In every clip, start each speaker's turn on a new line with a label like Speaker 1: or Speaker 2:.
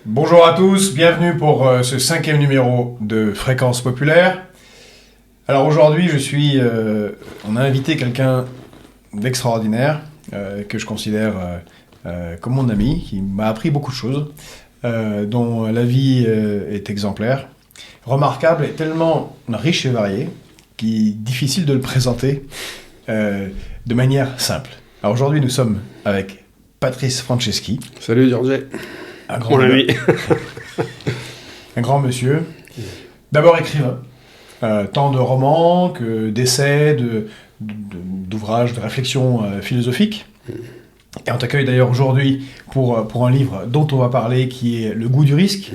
Speaker 1: Bonjour à tous, bienvenue pour ce 5e numéro de Fréquence Populaire. Alors aujourd'hui, on a invité quelqu'un d'extraordinaire que je considère comme mon ami, qui m'a appris beaucoup de choses, dont la vie est exemplaire, remarquable et tellement riche et variée qu'il est difficile de le présenter de manière simple. Alors aujourd'hui, nous sommes avec Patrice Franceschi.
Speaker 2: Salut Georges.
Speaker 1: Mon ami. Un grand monsieur. D'abord écrivain. Tant de romans que d'essais, d'ouvrages, de réflexions philosophiques. Et on t'accueille d'ailleurs aujourd'hui pour un livre dont on va parler, qui est Le goût du risque,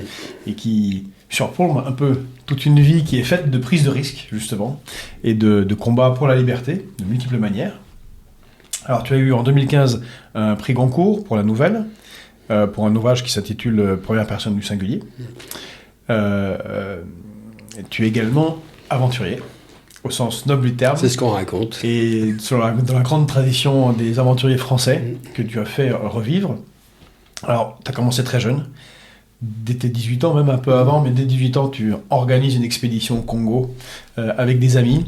Speaker 1: et qui surplombe un peu toute une vie qui est faite de prise de risque, justement, et de combat pour la liberté, de multiples manières. Alors tu as eu en 2015 un prix Goncourt pour la nouvelle, pour un ouvrage qui s'intitule Première personne du singulier. Tu es également aventurier, au sens noble du terme.
Speaker 2: C'est ce qu'on raconte.
Speaker 1: Et dans la grande tradition des aventuriers français que tu as fait revivre. Alors, tu as commencé très jeune, dès tes 18 ans, même un peu avant, mais dès 18 ans, tu organises une expédition au Congo avec des amis.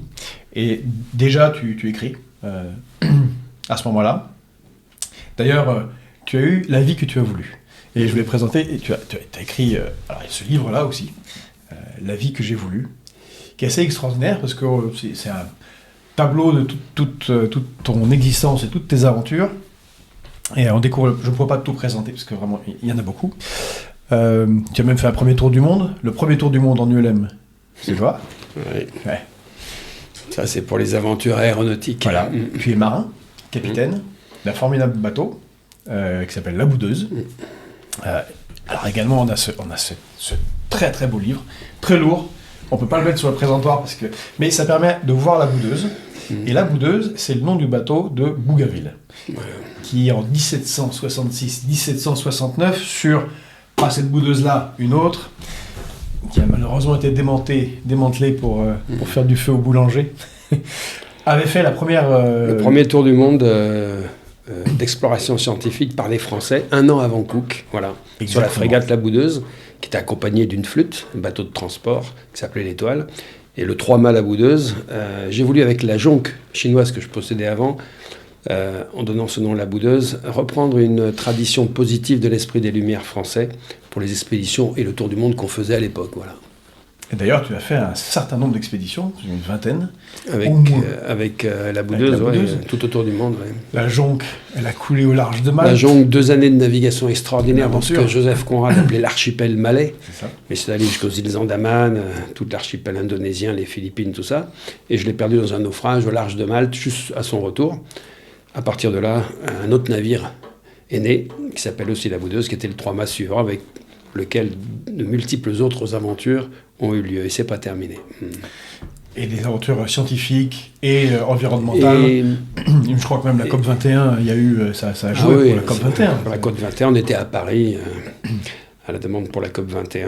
Speaker 1: Et déjà, tu écris à ce moment-là. D'ailleurs, tu as eu la vie que tu as voulu. Et je vais présenter, et tu as écrit alors, ce livre-là aussi, La vie que j'ai voulu, qui est assez extraordinaire parce que c'est un tableau de toute ton existence et toutes tes aventures. Et on découvre, je ne pourrais pas tout présenter parce que vraiment, il y en a beaucoup. Tu as même fait un premier tour du monde, le premier tour du monde en ULM, c'est toi.
Speaker 2: Oui.
Speaker 1: Ouais.
Speaker 2: Ça, c'est pour les aventures aéronautiques.
Speaker 1: Voilà. Tu es marin, capitaine d'un formidable bateau qui s'appelle La Boudeuse. Alors également, on a ce très très beau livre, très lourd. On peut pas le mettre sur le présentoir mais ça permet de voir La Boudeuse. Et La Boudeuse, c'est le nom du bateau de Bougainville, qui en 1766-1769 sur cette Boudeuse-là, une autre qui a malheureusement été démantelée pour faire du feu au boulanger, avait fait la première.
Speaker 2: Le premier tour du monde. D'exploration scientifique par les Français, un an avant Cook, voilà, exactement. Sur la frégate La Boudeuse, qui était accompagnée d'une flûte, un bateau de transport qui s'appelait l'Étoile, et le 3-mâts La Boudeuse. J'ai voulu, avec la jonque chinoise que je possédais avant, en donnant ce nom La Boudeuse, reprendre une tradition positive de l'esprit des Lumières français pour les expéditions et le tour du monde qu'on faisait à l'époque, voilà.
Speaker 1: Et d'ailleurs, tu as fait un certain nombre d'expéditions, une vingtaine.
Speaker 2: Avec La Boudeuse, tout autour du monde. Ouais.
Speaker 1: La jonque, elle a coulé au large de Malte.
Speaker 2: La jonque, 2 années de navigation extraordinaire dans ce que Joseph Conrad appelait l'archipel malais. C'est ça. Mais c'est allé jusqu'aux îles Andaman, tout l'archipel indonésien, les Philippines, tout ça. Et je l'ai perdu dans un naufrage au large de Malte, juste à son retour. À partir de là, un autre navire est né, qui s'appelle aussi La Boudeuse, qui était le 3-mâts suivant, avec lequel de multiples autres aventures ont eu lieu, et c'est pas terminé.
Speaker 1: Et des aventures scientifiques et environnementales. Je crois que même la COP21, il y a eu, ça a joué pour la COP21.
Speaker 2: Pour la COP21, on était à Paris, à la demande pour la COP21,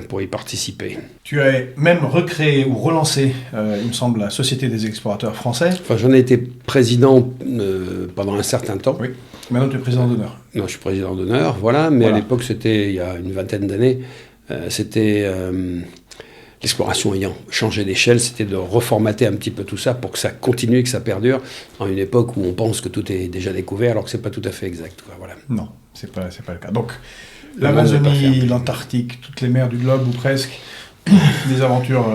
Speaker 2: pour y participer.
Speaker 1: Tu as même recréé ou relancé, il me semble, la Société des explorateurs français.
Speaker 2: Enfin, j'en ai été président pendant un certain temps.
Speaker 1: Oui. Maintenant, tu es président d'honneur.
Speaker 2: Non, je suis président d'honneur, voilà. Mais à l'époque, c'était il y a une vingtaine d'années, l'exploration ayant changé d'échelle, c'était de reformater un petit peu tout ça pour que ça continue et que ça perdure en une époque où on pense que tout est déjà découvert alors que c'est pas tout à fait exact. Quoi, voilà.
Speaker 1: Non, c'est pas le cas. Donc, l'Amazonie, l'Antarctique, toutes les mers du globe ou presque, des aventures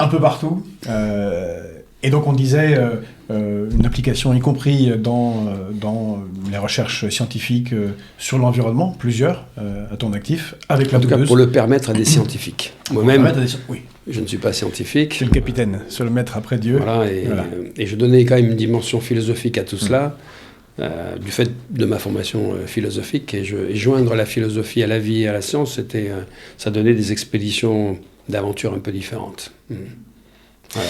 Speaker 1: un peu partout. Et donc on disait une application, y compris dans les recherches scientifiques sur l'environnement, plusieurs à ton actif, avec La Boudeuse.
Speaker 2: En tout cas, pour le permettre à des scientifiques. Moi-même,
Speaker 1: oui.
Speaker 2: Je ne suis pas scientifique.
Speaker 1: C'est le capitaine, se le mettre après Dieu.
Speaker 2: Voilà, et je donnais quand même une dimension philosophique à tout cela, du fait de ma formation philosophique. Et joindre la philosophie à la vie et à la science, ça donnait des expéditions d'aventures un peu différentes. Voilà.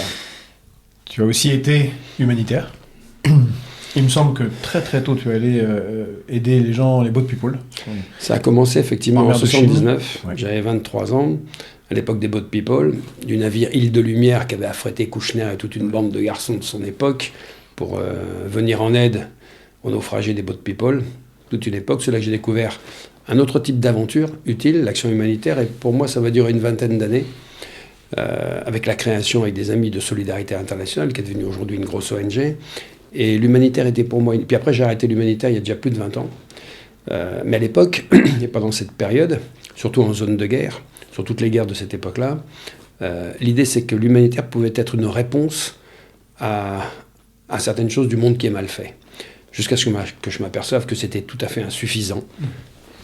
Speaker 2: Tu
Speaker 1: as aussi été humanitaire. Il me semble que très très tôt tu es allé aider les gens, les boat people.
Speaker 2: Ça a commencé effectivement en 1979, j'avais 23 ans, à l'époque des boat people, du navire Île de Lumière qui avait affrété Kouchner et toute une bande de garçons de son époque pour venir en aide aux naufragés des boat people. Toute une époque, c'est là que j'ai découvert un autre type d'aventure utile, l'action humanitaire, et pour moi, ça va durer une vingtaine d'années, avec la création avec des amis de Solidarité Internationale, qui est devenue aujourd'hui une grosse ONG. Et l'humanitaire était pour moi... Puis après, j'ai arrêté l'humanitaire il y a déjà plus de 20 ans. Mais à l'époque, et pendant cette période, surtout en zone de guerre, sur toutes les guerres de cette époque-là, l'idée c'est que l'humanitaire pouvait être une réponse à certaines choses du monde qui est mal fait. Jusqu'à ce que je m'aperçoive que c'était tout à fait insuffisant.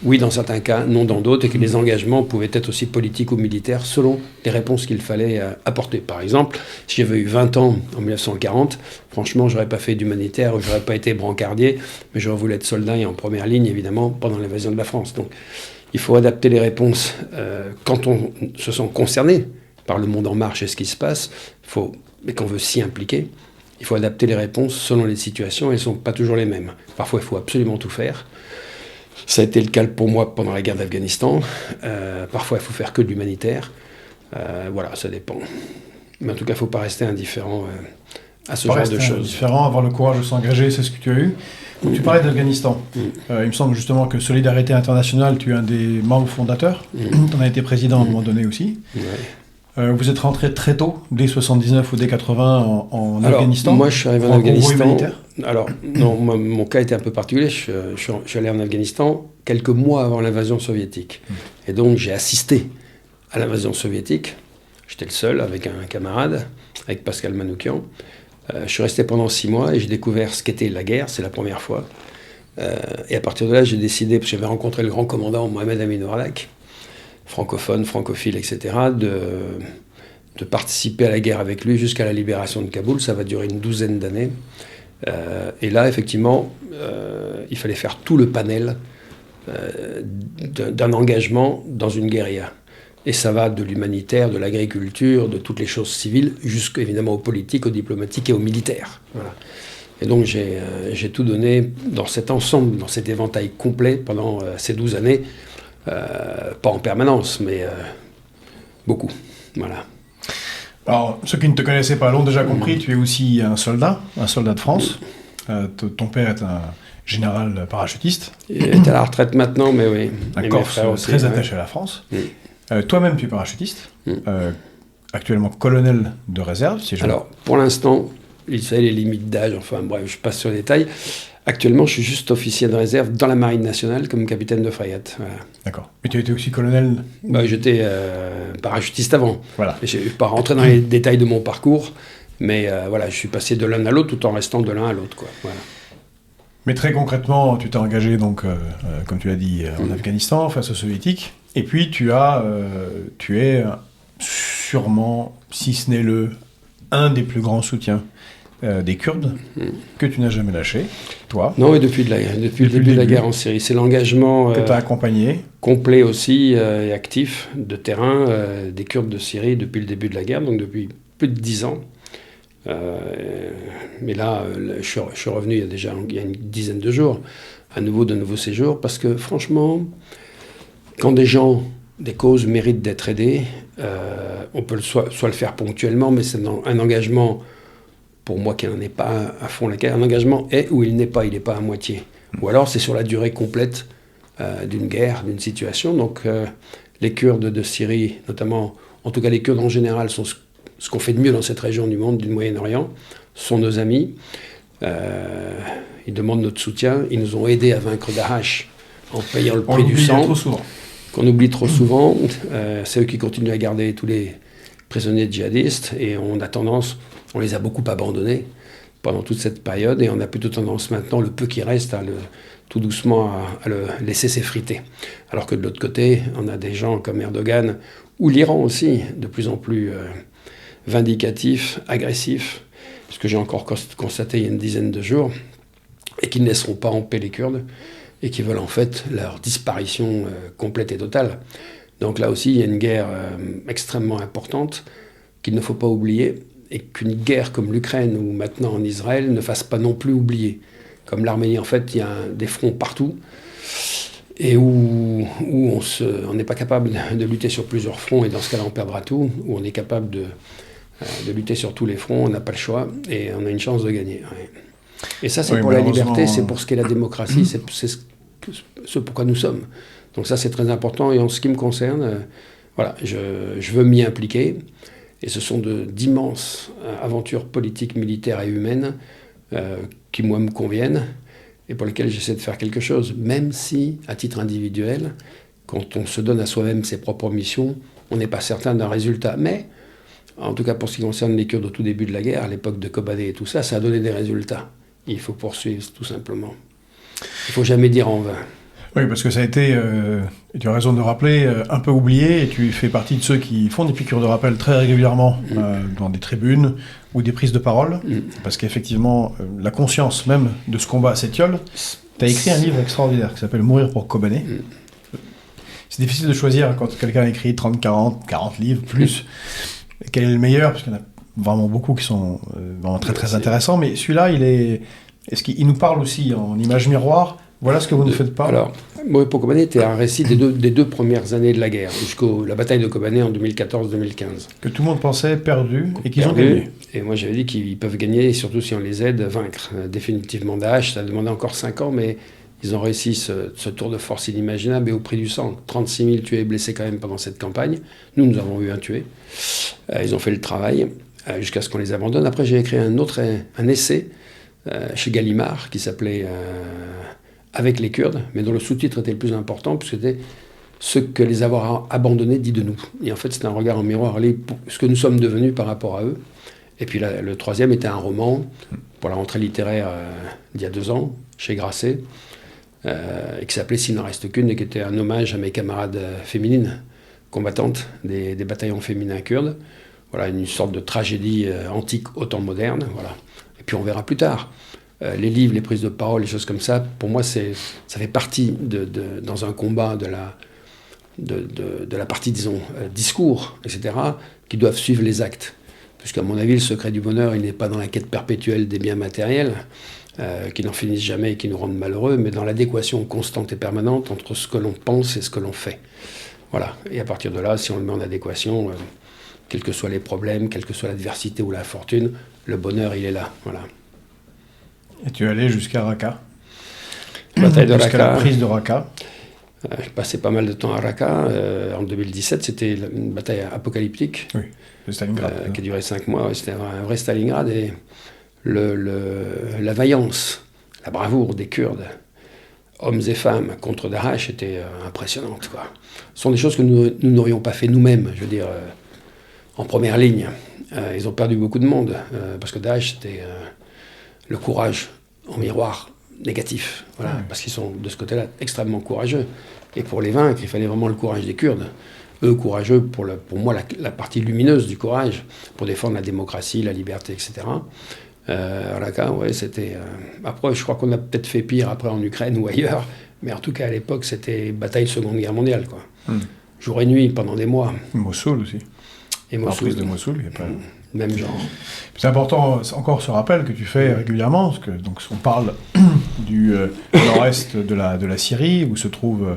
Speaker 2: Oui, dans certains cas, non dans d'autres, et que les engagements pouvaient être aussi politiques ou militaires selon les réponses qu'il fallait apporter. Par exemple, si j'avais eu 20 ans en 1940, franchement, j'aurais pas fait d'humanitaire, ou j'aurais pas été brancardier, mais j'aurais voulu être soldat et en première ligne, évidemment, pendant l'invasion de la France. Donc, il faut adapter les réponses quand on se sent concerné par le monde en marche et ce qui se passe, mais qu'on veut s'y impliquer. Il faut adapter les réponses selon les situations, elles ne sont pas toujours les mêmes. Parfois, il faut absolument tout faire. Ça a été le cas pour moi pendant la guerre d'Afghanistan. Parfois, il faut faire que de l'humanitaire. Voilà, ça dépend. Mais en tout cas, il ne faut pas rester indifférent à ce genre de choses.
Speaker 1: Indifférent, avoir le courage de s'engager, c'est ce que tu as eu. Donc, tu parlais d'Afghanistan. Il me semble justement que Solidarité Internationale, tu es un des membres fondateurs. Tu en as été président à un moment donné aussi.
Speaker 2: Ouais.
Speaker 1: Vous êtes rentré très tôt, dès 79 ou dès 80 en Afghanistan.
Speaker 2: Moi, je suis arrivé en Afghanistan. Alors, non, mon cas était un peu particulier. Je suis allé en Afghanistan quelques mois avant l'invasion soviétique. Et donc, j'ai assisté à l'invasion soviétique. J'étais le seul avec un camarade, avec Pascal Manoukian. Je suis resté pendant 6 mois et j'ai découvert ce qu'était la guerre. C'est la première fois. Et à partir de là, j'ai décidé, parce que j'avais rencontré le grand commandant Mohamed Amin Warlak, francophone, francophile, etc., de participer à la guerre avec lui jusqu'à la libération de Kaboul. Ça va durer une 12aine d'années. Et là, effectivement, il fallait faire tout le panel d'un engagement dans une guérilla. Et ça va de l'humanitaire, de l'agriculture, de toutes les choses civiles, jusqu'évidemment aux politiques, aux diplomatiques et aux militaires. Voilà. Et donc j'ai tout donné dans cet ensemble, dans cet éventail complet pendant ces 12 années. Pas en permanence, mais beaucoup. Voilà.
Speaker 1: Alors, ceux qui ne te connaissaient pas l'ont déjà compris, tu es aussi un soldat de France. Ton père est un général parachutiste.
Speaker 2: Il est à la retraite maintenant, mais oui.
Speaker 1: Un Corse très attaché à la France. Toi-même, tu es parachutiste. Actuellement colonel de réserve, si je...
Speaker 2: Alors, pour l'instant, il savait les limites d'âge, enfin bref, je passe sur les détails. Actuellement, je suis juste officier de réserve dans la Marine nationale comme capitaine de frégate. Voilà.
Speaker 1: D'accord. Mais tu étais aussi colonel?
Speaker 2: J'étais parachutiste avant.
Speaker 1: Voilà.
Speaker 2: Je ne vais pas rentrer dans les détails de mon parcours, mais voilà, je suis passé de l'un à l'autre tout en restant de l'un à l'autre, quoi. Voilà.
Speaker 1: Mais très concrètement, tu t'es engagé, donc, comme tu l'as dit, en Afghanistan, face aux soviétiques. Et puis, tu es sûrement, si ce n'est un des plus grands soutiens des Kurdes, que tu n'as jamais lâché, toi.
Speaker 2: Non, et depuis le début de la guerre en Syrie. C'est l'engagement
Speaker 1: que tu as accompagné.
Speaker 2: Complet aussi et actif de terrain des Kurdes de Syrie depuis le début de la guerre, donc depuis plus de 10 ans. Mais là, je suis revenu il y a une dizaine de jours, à nouveau de nouveaux séjours, parce que franchement, quand des causes méritent d'être aidées, on peut soit le faire ponctuellement, mais c'est un engagement... Pour moi qui n'en est pas à fond la guerre, un engagement est où il n'est pas à moitié. Ou alors c'est sur la durée complète d'une guerre, d'une situation. Donc les Kurdes de Syrie, notamment, en tout cas les Kurdes en général, sont ce qu'on fait de mieux dans cette région du monde, du Moyen-Orient, sont nos amis. Ils demandent notre soutien. Ils nous ont aidés à vaincre Daesh en payant le prix du sang. Qu'on oublie trop souvent. C'est eux qui continuent à garder tous les prisonniers djihadistes et on les a beaucoup abandonnés pendant toute cette période et on a plutôt tendance maintenant, le peu qui reste, tout doucement à le laisser s'effriter. Alors que de l'autre côté, on a des gens comme Erdogan, ou l'Iran aussi, de plus en plus vindicatifs, agressifs, ce que j'ai encore constaté il y a une dizaine de jours, et qui ne laisseront pas en paix les Kurdes, et qui veulent en fait leur disparition complète et totale. Donc là aussi, il y a une guerre extrêmement importante qu'il ne faut pas oublier, et qu'une guerre comme l'Ukraine ou maintenant en Israël ne fasse pas non plus oublier. Comme l'Arménie, en fait, il y a des fronts partout, et où on n'est pas capable de lutter sur plusieurs fronts, et dans ce cas-là, on perdra tout, où on est capable de lutter sur tous les fronts, on n'a pas le choix, et on a une chance de gagner. Ouais. Et ça, c'est pour la liberté, c'est pour ce qu'est la démocratie, c'est ce pourquoi nous sommes. Donc ça, c'est très important. Et en ce qui me concerne, voilà, je veux m'y impliquer. Et ce sont d'immenses aventures politiques, militaires et humaines qui, moi, me conviennent et pour lesquelles j'essaie de faire quelque chose. Même si, à titre individuel, quand on se donne à soi-même ses propres missions, on n'est pas certain d'un résultat. Mais, en tout cas pour ce qui concerne les Kurdes au tout début de la guerre, à l'époque de Kobané et tout ça, ça a donné des résultats. Il faut poursuivre, tout simplement. Il ne faut jamais dire en vain.
Speaker 1: Oui, parce que ça a été, et tu as raison de rappeler, un peu oublié, et tu fais partie de ceux qui font des piqûres de rappel très régulièrement dans des tribunes ou des prises de parole, parce qu'effectivement, la conscience même de ce combat à Sétiol, tu as écrit un livre extraordinaire qui s'appelle « Mourir pour Kobané ». C'est difficile de choisir quand quelqu'un a écrit 30, 40 livres, plus, quel est le meilleur, parce qu'il y en a vraiment beaucoup qui sont vraiment très très intéressants, mais celui-là, est-ce qu'il nous parle aussi en image miroir? Voilà ce que vous ne faites pas.
Speaker 2: Alors, Mourir pour Kobané était un récit des deux premières années de la guerre, jusqu'à la bataille de Kobané en 2014-2015.
Speaker 1: Que tout le monde pensait perdu et qu'ils ont gagné.
Speaker 2: Et moi j'avais dit qu'ils peuvent gagner, et surtout si on les aide, vaincre définitivement Daesh. Ça a demandé encore 5 ans, mais ils ont réussi ce tour de force inimaginable et au prix du sang. 36 000 tués et blessés quand même pendant cette campagne. Nous avons eu un tué. Ils ont fait le travail jusqu'à ce qu'on les abandonne. Après, j'ai écrit un essai chez Gallimard qui s'appelait Avec les Kurdes, mais dont le sous-titre était le plus important, puisque c'était ce que les avoir abandonnés dit de nous. Et en fait, c'était un regard en miroir, ce que nous sommes devenus par rapport à eux. Et puis le troisième était un roman pour la rentrée littéraire d'il y a 2 ans, chez Grasset, et qui s'appelait S'il n'en reste qu'une, et qui était un hommage à mes camarades féminines, combattantes des bataillons féminins kurdes. Voilà, une sorte de tragédie antique au temps moderne. Voilà. Et puis on verra plus tard. Les livres, les prises de parole, les choses comme ça, pour moi, ça fait partie, dans un combat de la partie, disons, discours, etc., qui doivent suivre les actes. Puisqu'à mon avis, le secret du bonheur, il n'est pas dans la quête perpétuelle des biens matériels, qui n'en finissent jamais et qui nous rendent malheureux, mais dans l'adéquation constante et permanente entre ce que l'on pense et ce que l'on fait. Voilà. Et à partir de là, si on le met en adéquation, quels que soient les problèmes, quelle que soit l'adversité ou la fortune, le bonheur, il est là. Voilà.
Speaker 1: Et tu es allé jusqu'à Raqqa.
Speaker 2: Bataille de Raqqa.
Speaker 1: Jusqu'à la prise de Raqqa.
Speaker 2: J'ai passé pas mal de temps à Raqqa. En 2017, c'était une bataille apocalyptique.
Speaker 1: Oui, le Stalingrad.
Speaker 2: Qui a duré 5 mois. C'était un vrai Stalingrad. Et la vaillance, la bravoure des Kurdes, hommes et femmes, contre Daesh, était impressionnante, quoi. Ce sont des choses que nous n'aurions pas fait nous-mêmes, je veux dire, en première ligne. Ils ont perdu beaucoup de monde, parce que Daesh, c'était le courage en miroir négatif, voilà, parce qu'ils sont de ce côté-là extrêmement courageux. Et pour les vaincre, il fallait vraiment le courage des Kurdes. Eux, courageux pour moi, la partie lumineuse du courage, pour défendre la démocratie, la liberté, etc. Raqqa, ouais, c'était... Après, je crois qu'on a peut-être fait pire après en Ukraine ou ailleurs, mais en tout cas, à l'époque, c'était bataille Seconde Guerre mondiale, quoi. Jour et nuit, pendant des mois.
Speaker 1: Mossoul aussi.
Speaker 2: Et Mossoul.
Speaker 1: La prise de Mossoul, il n'y a pas...
Speaker 2: Même genre.
Speaker 1: C'est important, encore ce rappel que tu fais régulièrement, parce que donc, on parle du nord-est de la Syrie, où se trouve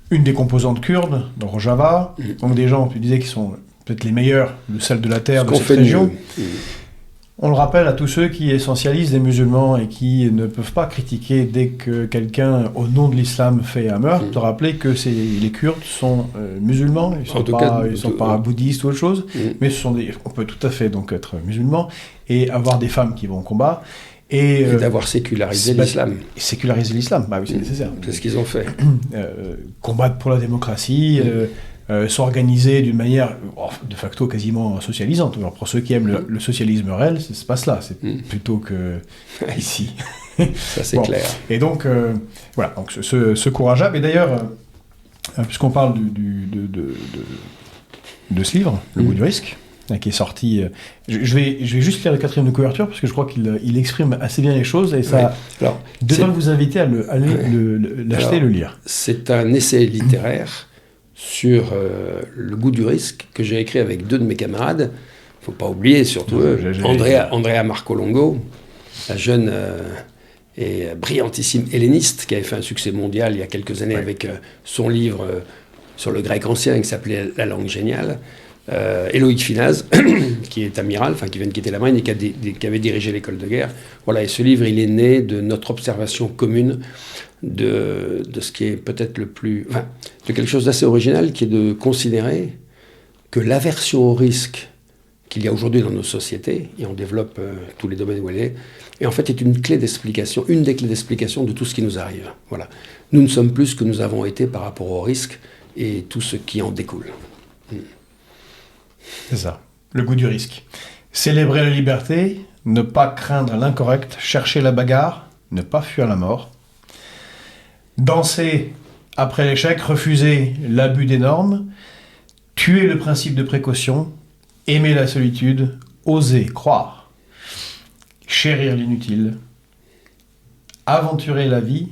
Speaker 1: une des composantes kurdes, dans Rojava, donc des gens, tu disais, qui sont peut-être les meilleurs, le sel de la terre de cette région. On le rappelle à tous ceux qui essentialisent les musulmans et qui ne peuvent pas critiquer dès que quelqu'un, au nom de l'islam, fait un meurtre, de rappeler que les Kurdes sont musulmans, ils ne sont pas bouddhistes ou autre chose, mais on peut tout à fait donc être musulman et avoir des femmes qui vont au combat. Et
Speaker 2: d'avoir sécularisé l'islam.
Speaker 1: Séculariser l'islam, bah oui, c'est nécessaire.
Speaker 2: C'est ce qu'ils ont fait.
Speaker 1: Combattre pour la démocratie, s'organiser d'une manière de facto quasiment socialisante. Alors pour ceux qui aiment le socialisme réel, ça se passe là, c'est plutôt que ici.
Speaker 2: Ça c'est clair.
Speaker 1: Et donc, voilà, donc ce courage-là. Et d'ailleurs, puisqu'on parle de ce livre, Le goût du risque, qui est sorti... Je vais juste lire le 4e de couverture, parce que je crois qu'il exprime assez bien les choses, et ça devrait vous inviter à l'acheter et le lire.
Speaker 2: C'est un essai littéraire sur le goût du risque que j'ai écrit avec 2 de mes camarades. Il ne faut pas oublier, surtout Andrea Marcolongo, la jeune et brillantissime helléniste qui avait fait un succès mondial il y a quelques années avec son livre sur le grec ancien qui s'appelait La langue géniale. Loïc Finaz, qui est amiral, qui vient de quitter la marine et qui avait dirigé l'école de guerre. Voilà, et ce livre, il est né de notre observation commune de ce qui est peut-être de quelque chose d'assez original, qui est de considérer que l'aversion au risque qu'il y a aujourd'hui dans nos sociétés, et on développe tous les domaines où elle est, et en fait est une des clés d'explication de tout ce qui nous arrive. Voilà. Nous ne sommes plus ce que nous avons été par rapport au risque et tout ce qui en découle.
Speaker 1: C'est ça, le goût du risque. Célébrer la liberté, ne pas craindre l'incorrect, chercher la bagarre, ne pas fuir la mort. Danser après l'échec, refuser l'abus des normes, tuer le principe de précaution, aimer la solitude, oser croire, chérir l'inutile, aventurer la vie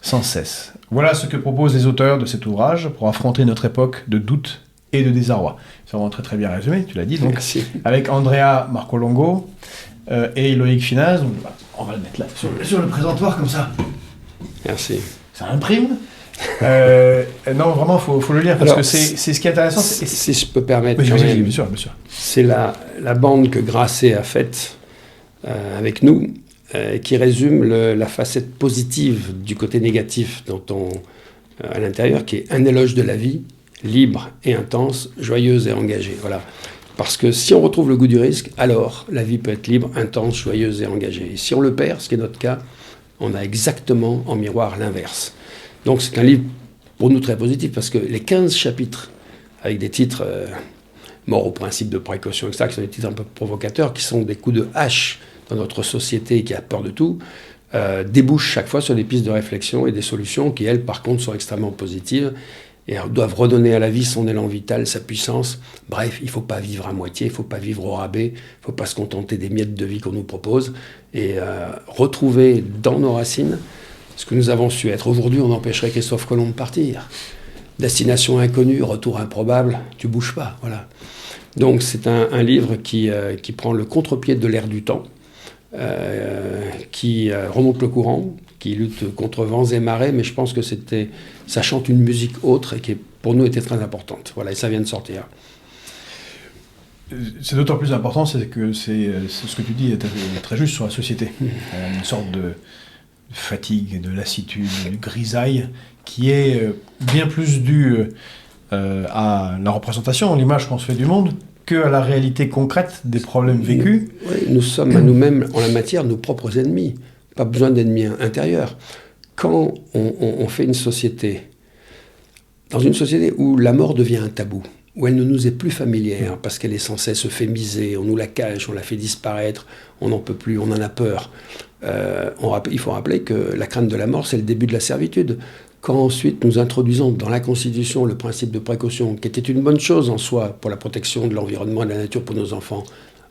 Speaker 1: sans cesse. Voilà ce que proposent les auteurs de cet ouvrage pour affronter notre époque de doute et de désarroi. C'est vraiment très très bien résumé, tu l'as dit. Donc,
Speaker 2: merci.
Speaker 1: Avec Andrea Marcolongo et Loïc Finaz, on va le mettre là sur le présentoir comme ça.
Speaker 2: Merci.
Speaker 1: Ça imprime. Non, vraiment, faut le lire parce que c'est ce qui est intéressant.
Speaker 2: Si je peux permettre,
Speaker 1: bien sûr.
Speaker 2: C'est la bande que Grasset a faite avec nous, qui résume la facette positive du côté négatif à l'intérieur, qui est un éloge de la vie, libre et intense, joyeuse et engagée. Voilà. Parce que si on retrouve le goût du risque, alors la vie peut être libre, intense, joyeuse et engagée. Et si on le perd, ce qui est notre cas, on a exactement en miroir l'inverse. Donc c'est un livre pour nous très positif, parce que les 15 chapitres, avec des titres mort au principe de précaution, etc., qui sont des titres un peu provocateurs, qui sont des coups de hache dans notre société qui a peur de tout, débouchent chaque fois sur des pistes de réflexion et des solutions qui, elles, par contre, sont extrêmement positives et doivent redonner à la vie son élan vital, sa puissance. Bref, il ne faut pas vivre à moitié, il ne faut pas vivre au rabais, il ne faut pas se contenter des miettes de vie qu'on nous propose, et retrouver dans nos racines ce que nous avons su être. Aujourd'hui, on empêcherait Christophe Colomb de partir. Destination inconnue, retour improbable, tu bouges pas, voilà. Donc c'est un livre qui prend le contre-pied de l'air du temps, qui remonte le courant, qui lutte contre vents et marées, mais je pense que ça chante une musique autre et qui pour nous était très importante. Voilà, et ça vient de sortir.
Speaker 1: C'est d'autant plus important, c'est que c'est ce que tu dis est très juste sur la société. Une sorte de fatigue, de lassitude, de grisaille, qui est bien plus due à la représentation, l'image qu'on se fait du monde, qu'à la réalité concrète des problèmes vécus.
Speaker 2: Nous sommes à nous-mêmes, en la matière, nos propres ennemis. Pas besoin d'ennemis intérieurs. Quand on fait une société, dans une société où la mort devient un tabou, où elle ne nous est plus familière, parce qu'elle est censée se fémiser, on nous la cache, on la fait disparaître, on n'en peut plus, on en a peur. Il faut rappeler que la crainte de la mort, c'est le début de la servitude. Quand ensuite nous introduisons dans la Constitution le principe de précaution, qui était une bonne chose en soi pour la protection de l'environnement et de la nature pour nos enfants,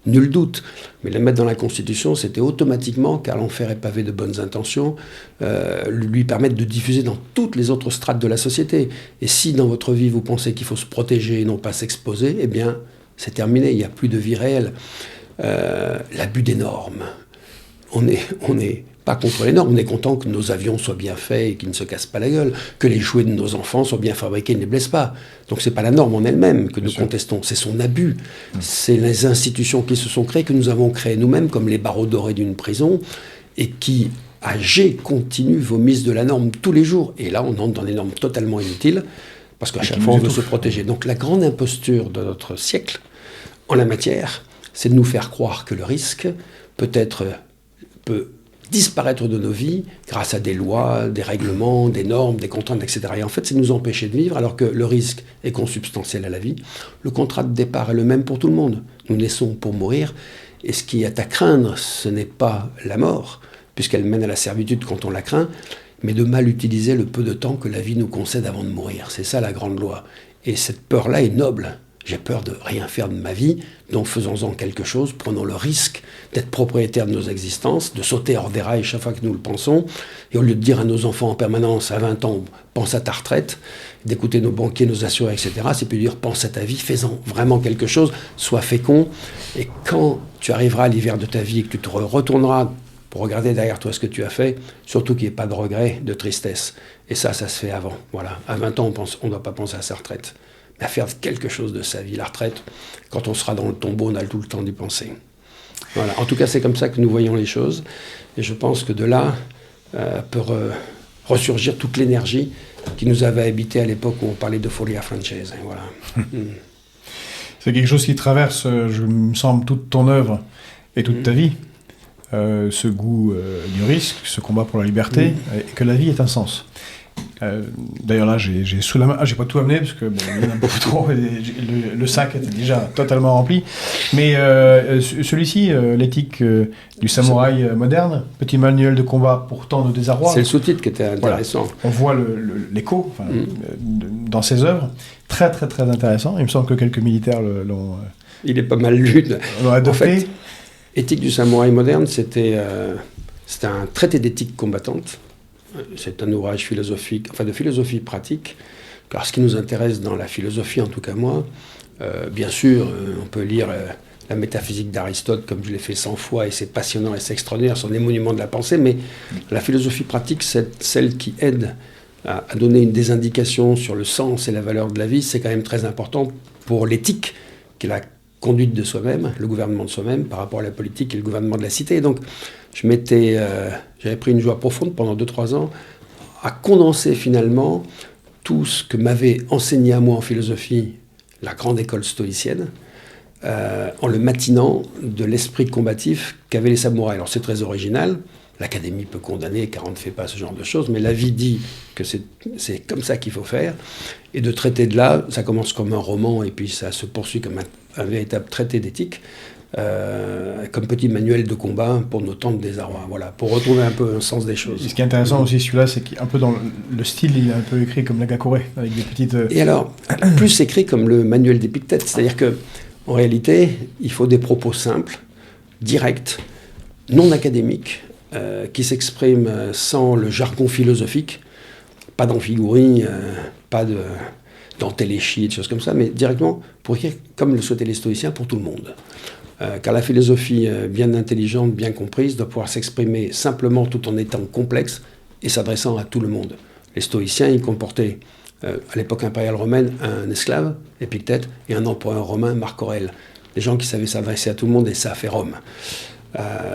Speaker 2: nul doute, mais le mettre dans la Constitution, c'était automatiquement, car l'enfer est pavé de bonnes intentions, lui permettre de diffuser dans toutes les autres strates de la société. Et si dans votre vie vous pensez qu'il faut se protéger et non pas s'exposer, eh bien c'est terminé, il n'y a plus de vie réelle. L'abus des normes. On n'est pas contre les normes, on est content que nos avions soient bien faits et qu'ils ne se cassent pas la gueule, que les jouets de nos enfants soient bien fabriqués et ne les blessent pas. Donc c'est pas la norme en elle-même que nous contestons, c'est son abus. C'est les institutions qui se sont créées, que nous avons créées nous-mêmes, comme les barreaux dorés d'une prison, et qui, à G, continuent, vomissent de la norme tous les jours. Et là, on entre dans des normes totalement inutiles, parce qu'à chaque fois, on veut se protéger. Donc la grande imposture de notre siècle, en la matière, c'est de nous faire croire que le risque peut disparaître de nos vies grâce à des lois, des règlements, des normes, des contraintes, etc. Et en fait, c'est nous empêcher de vivre, alors que le risque est consubstantiel à la vie. Le contrat de départ est le même pour tout le monde. Nous naissons pour mourir, et ce qui est à craindre, ce n'est pas la mort, puisqu'elle mène à la servitude quand on la craint, mais de mal utiliser le peu de temps que la vie nous concède avant de mourir. C'est ça la grande loi. Et cette peur-là est noble. J'ai peur de rien faire de ma vie, donc faisons-en quelque chose, prenons le risque d'être propriétaires de nos existences, de sauter hors des rails chaque fois que nous le pensons, et au lieu de dire à nos enfants en permanence, à 20 ans, pense à ta retraite, d'écouter nos banquiers, nos assurés, etc., c'est plus dire, pense à ta vie, fais-en vraiment quelque chose, sois fécond, et quand tu arriveras à l'hiver de ta vie et que tu te retourneras pour regarder derrière toi ce que tu as fait, surtout qu'il n'y ait pas de regret, de tristesse. Et ça se fait avant. Voilà. À 20 ans, on ne doit pas penser à sa retraite, mais à faire quelque chose de sa vie. La retraite, quand on sera dans le tombeau, on a tout le temps d'y penser. Voilà. En tout cas, c'est comme ça que nous voyons les choses. Et je pense que de là peut ressurgir toute l'énergie qui nous avait habité à l'époque où on parlait de Folia Francese. Voilà.
Speaker 1: C'est quelque chose qui traverse, je me semble, toute ton œuvre et toute ta vie. Ce goût du risque, ce combat pour la liberté, et que la vie est un sens. D'ailleurs là, j'ai sous la main, j'ai pas tout amené parce que bon, il y en a beaucoup trop. Le sac était déjà totalement rempli. Mais celui-ci, l'éthique du samouraï moderne, petit manuel de combat pour tant de désarroi.
Speaker 2: C'est le sous-titre qui était intéressant.
Speaker 1: Voilà. On voit l'écho dans ses œuvres, très très très intéressant. Il me semble que quelques militaires l'ont.
Speaker 2: Il est pas mal lu.
Speaker 1: L'ont adopté.
Speaker 2: En fait, Éthique du samouraï moderne, c'était un traité d'éthique combattante. C'est un ouvrage philosophique, enfin de philosophie pratique, car ce qui nous intéresse dans la philosophie, en tout cas moi, bien sûr, on peut lire la métaphysique d'Aristote comme je l'ai fait 100 fois, et c'est passionnant et c'est extraordinaire, ce sont des monuments de la pensée, mais la philosophie pratique, c'est celle qui aide à donner des indications sur le sens et la valeur de la vie. C'est quand même très important pour l'éthique, qui est la conduite de soi-même, le gouvernement de soi-même, par rapport à la politique et le gouvernement de la cité. Et donc, j'avais pris une joie profonde pendant 2-3 ans à condenser finalement tout ce que m'avait enseigné à moi en philosophie la grande école stoïcienne, en le matinant de l'esprit combatif qu'avaient les samouraïs. Alors c'est très original, l'académie peut condamner car on ne fait pas ce genre de choses, mais la vie dit que c'est comme ça qu'il faut faire. Et de traiter de là, ça commence comme un roman et puis ça se poursuit comme un véritable traité d'éthique. Comme petit manuel de combat pour nos temps de désarroi, voilà, pour retrouver un peu un sens des choses.
Speaker 1: Et ce qui est intéressant aussi, celui-là, c'est qu'un peu dans le style, il est un peu écrit comme l'Agakure, avec des petites...
Speaker 2: Et alors, plus écrit comme le manuel d'Épictète, c'est-à-dire que en réalité, il faut des propos simples, directs, non académiques, qui s'expriment sans le jargon philosophique, pas d'amphigourie, pas d'entéléchie, des choses comme ça, mais directement pour écrire comme le souhaitaient les stoïciens pour tout le monde. Car la philosophie bien intelligente, bien comprise, doit pouvoir s'exprimer simplement tout en étant complexe et s'adressant à tout le monde. Les stoïciens, ils comportaient, à l'époque impériale romaine, un esclave, Épictète, et un empereur romain, Marc Aurèle. Des gens qui savaient s'adresser à tout le monde, et ça a fait Rome.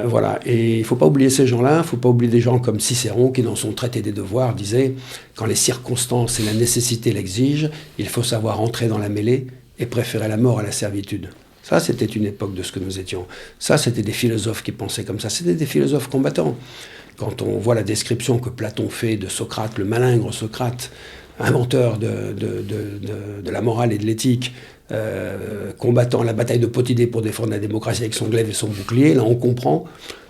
Speaker 2: Voilà. Et il ne faut pas oublier ces gens-là, il ne faut pas oublier des gens comme Cicéron, qui dans son traité des devoirs disait « Quand les circonstances et la nécessité l'exigent, il faut savoir entrer dans la mêlée et préférer la mort à la servitude. » Ça, c'était une époque de ce que nous étions. Ça, c'était des philosophes qui pensaient comme ça. C'était des philosophes combattants. Quand on voit la description que Platon fait de Socrate, le malingre Socrate, inventeur de la morale et de l'éthique, combattant la bataille de Potidée pour défendre la démocratie avec son glaive et son bouclier, là, on comprend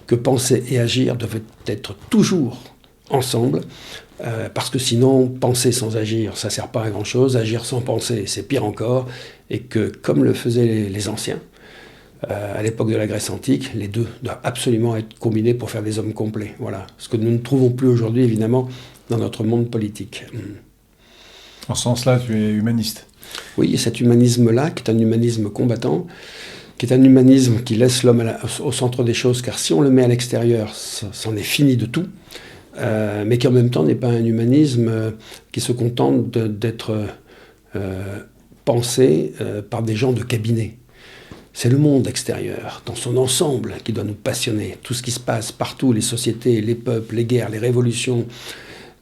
Speaker 2: que penser et agir devaient être toujours ensemble, parce que sinon, penser sans agir, ça ne sert pas à grand-chose. Agir sans penser, c'est pire encore. Et que, comme le faisaient les anciens, à l'époque de la Grèce antique, les deux doivent absolument être combinés pour faire des hommes complets. Voilà. Ce que nous ne trouvons plus aujourd'hui, évidemment, dans notre monde politique.
Speaker 1: En ce sens-là, tu es humaniste.
Speaker 2: Oui, et cet humanisme-là, qui est un humanisme combattant, qui est un humanisme qui laisse l'homme au centre des choses, car si on le met à l'extérieur, c'en est fini de tout. Mais qui en même temps n'est pas un humanisme qui se contente d'être pensé par des gens de cabinet. C'est le monde extérieur, dans son ensemble, qui doit nous passionner. Tout ce qui se passe partout, les sociétés, les peuples, les guerres, les révolutions.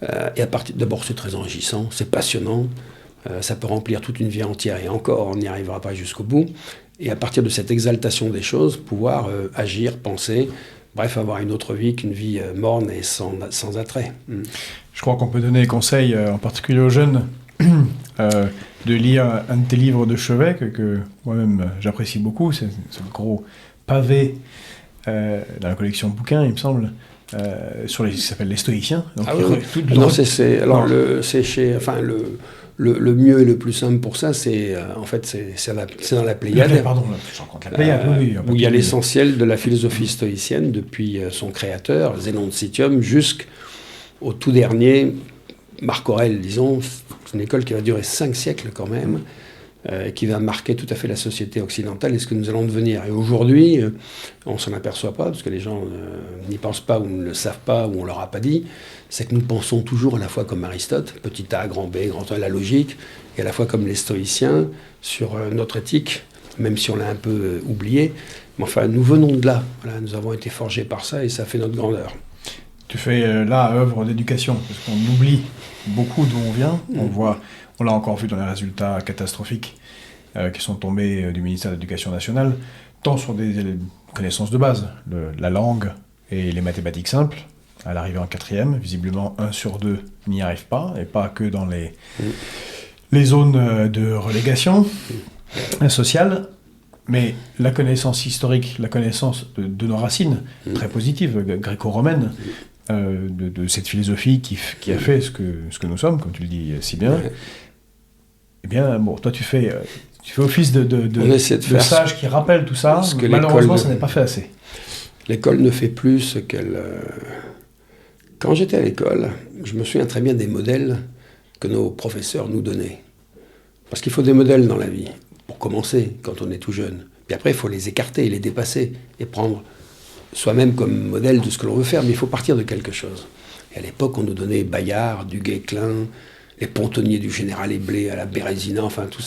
Speaker 2: Et d'abord, c'est très enrichissant, c'est passionnant. Ça peut remplir toute une vie entière et encore, on n'y arrivera pas jusqu'au bout. Et à partir de cette exaltation des choses, pouvoir agir, penser, bref, avoir une autre vie qu'une vie morne et sans attrait.
Speaker 1: Je crois qu'on peut donner conseil, en particulier aux jeunes, de lire un de tes livres de chevet que moi-même j'apprécie beaucoup. C'est le gros pavé dans la collection de bouquins, il me semble, sur qui s'appelle Les Stoïciens. Donc,
Speaker 2: non, c'est chez... Enfin, le mieux et le plus simple pour ça, c'est en fait c'est dans la Pléiade, où il y a l'essentiel de la philosophie stoïcienne depuis son créateur, Zénon de Citium, jusqu'au tout dernier, Marc Aurèle, disons. C'est une école qui va durer 5 siècles quand même, qui va marquer tout à fait la société occidentale et ce que nous allons devenir. Et aujourd'hui, on ne s'en aperçoit pas, parce que les gens n'y pensent pas ou ne le savent pas ou on ne leur a pas dit, c'est que nous pensons toujours à la fois comme Aristote, petit a, grand B, grand A, la logique, et à la fois comme les stoïciens sur notre éthique, même si on l'a un peu oublié. Mais enfin, nous venons de là. Voilà, nous avons été forgés par ça et ça fait notre grandeur.
Speaker 1: Tu fais là œuvre d'éducation, parce qu'on oublie beaucoup d'où on vient. On l'a encore vu dans les résultats catastrophiques qui sont tombés du ministère de l'Éducation nationale, tant sur des connaissances de base, la langue et les mathématiques simples. À l'arrivée en 4e, visiblement 1 sur 2 n'y arrive pas, et pas que dans les zones de relégation sociale. Mais la connaissance historique, la connaissance de nos racines, très positive, gréco-romaine, de cette philosophie qui a fait ce que nous sommes, comme tu le dis si bien, eh bien, bon, toi tu fais office de sage qui rappelle tout ça, malheureusement ça n'est pas fait assez.
Speaker 2: L'école ne fait plus ce qu'elle... Quand j'étais à l'école, je me souviens très bien des modèles que nos professeurs nous donnaient. Parce qu'il faut des modèles dans la vie, pour commencer, quand on est tout jeune. Puis après, il faut les écarter, les dépasser, et prendre soi-même comme modèle de ce que l'on veut faire, mais il faut partir de quelque chose. Et à l'époque, on nous donnait Bayard, Du Guesclin, les pontonniers du général Eblé à la Bérésina, enfin tous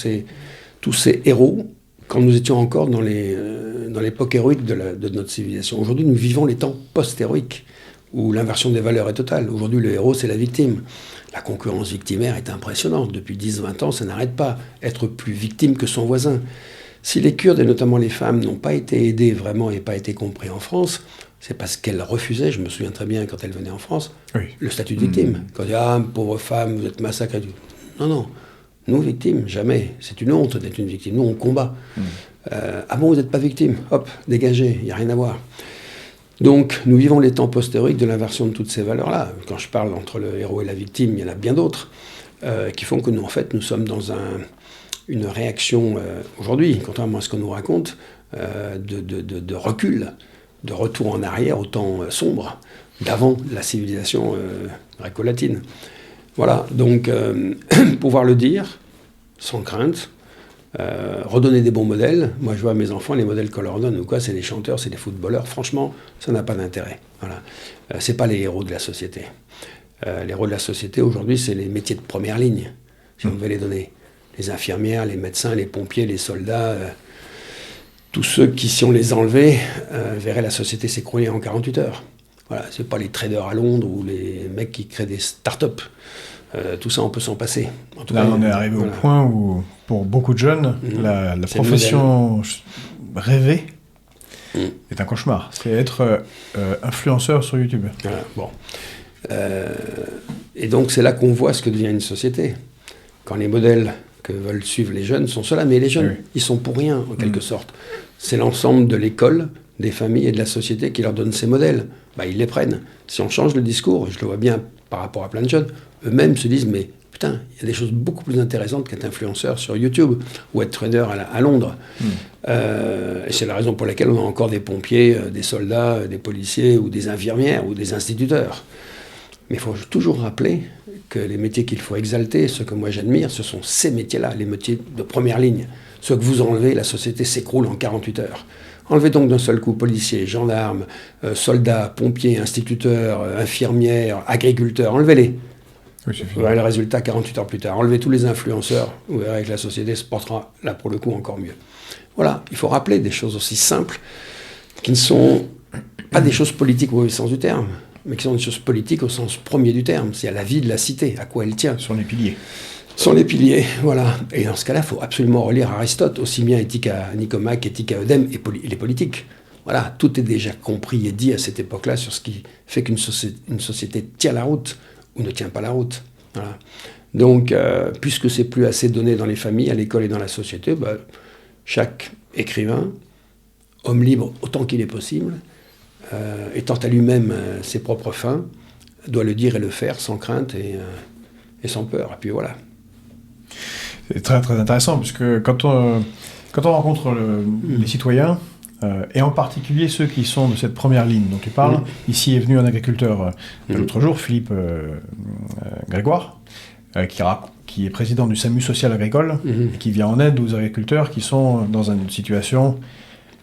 Speaker 2: ces héros, quand nous étions encore dans l'époque héroïque de notre civilisation. Aujourd'hui, nous vivons les temps post-héroïques, où l'inversion des valeurs est totale. Aujourd'hui, le héros, c'est la victime. La concurrence victimaire est impressionnante. Depuis 10-20 ans, ça n'arrête pas. Être plus victime que son voisin. Si les Kurdes, et notamment les femmes, n'ont pas été aidées vraiment et pas été compris en France, c'est parce qu'elles refusaient, je me souviens très bien quand elles venaient en France, le statut de victime. Quand on dit « Ah, pauvre femme, vous êtes massacrée ». Non. Nous, victimes, jamais. C'est une honte d'être une victime. Nous, on combat. Ah bon, vous n'êtes pas victime ? Hop, dégagez, il n'y a rien à voir. Donc, nous vivons les temps post-héroïques de l'inversion de toutes ces valeurs-là. Quand je parle entre le héros et la victime, il y en a bien d'autres qui font que nous, en fait, nous sommes dans une réaction, aujourd'hui, contrairement à ce qu'on nous raconte, de recul, de retour en arrière au temps sombre, d'avant la civilisation gréco-latine. Voilà, donc, pouvoir le dire, sans crainte, redonner des bons modèles. Moi, je vois à mes enfants, les modèles qu'on leur donne, ou quoi, c'est des chanteurs, c'est des footballeurs. Franchement, ça n'a pas d'intérêt. Voilà. C'est pas les héros de la société. Les héros de la société, aujourd'hui, c'est les métiers de première ligne, si on devait les donner. Les infirmières, les médecins, les pompiers, les soldats, tous ceux qui, si on les enlevait, verraient la société s'écrouler en 48 heures. Voilà, c'est pas les traders à Londres ou les mecs qui créent des start-up. Tout ça, on peut s'en passer. En tout
Speaker 1: Là,
Speaker 2: cas,
Speaker 1: on est arrivé au point où, pour beaucoup de jeunes, la profession rêvée est un cauchemar. C'est être influenceur sur YouTube.
Speaker 2: Voilà, bon. Et donc, c'est là qu'on voit ce que devient une société. Quand les modèles que veulent suivre les jeunes sont ceux-là, mais les jeunes, ils sont pour rien, en quelque sorte. C'est l'ensemble de l'école, des familles et de la société qui leur donne ces modèles. Ils les prennent. Si on change le discours, je le vois bien par rapport à plein de jeunes, eux-mêmes se disent, mais putain, il y a des choses beaucoup plus intéressantes qu'être influenceur sur YouTube ou être trader à Londres. Et c'est la raison pour laquelle on a encore des pompiers, des soldats, des policiers ou des infirmières ou des instituteurs. Mais il faut toujours rappeler que les métiers qu'il faut exalter, ceux que moi j'admire, ce sont ces métiers-là, les métiers de première ligne. Ceux que vous enlevez, la société s'écroule en 48 heures. Enlevez donc d'un seul coup policiers, gendarmes, soldats, pompiers, instituteurs, infirmières, agriculteurs, enlevez-les. Vous verrez le résultat 48 heures plus tard. Enlevez tous les influenceurs, vous verrez que la société se portera, là pour le coup, encore mieux. Voilà, il faut rappeler des choses aussi simples, qui ne sont pas des choses politiques au sens du terme, mais qui sont des choses politiques au sens premier du terme. C'est à la vie de la cité, à quoi elle tient.
Speaker 1: Sur les piliers.
Speaker 2: Sur les piliers, voilà. Et dans ce cas-là, il faut absolument relire Aristote, aussi bien Éthique à Nicomaque, Éthique à Eudème et les politiques. Voilà, tout est déjà compris et dit à cette époque-là sur ce qui fait qu'une société tient la route ou ne tient pas la route. Voilà. Donc, puisque c'est plus assez donné dans les familles, à l'école et dans la société, chaque écrivain, homme libre autant qu'il est possible, étant à lui-même ses propres fins, doit le dire et le faire sans crainte et sans peur. Et puis voilà.
Speaker 1: C'est très très intéressant, puisque quand on rencontre les citoyens, et en particulier ceux qui sont de cette première ligne dont tu parles, ici est venu un agriculteur l'autre jour, Philippe Grégoire, qui est président du SAMU social agricole, et qui vient en aide aux agriculteurs qui sont dans une situation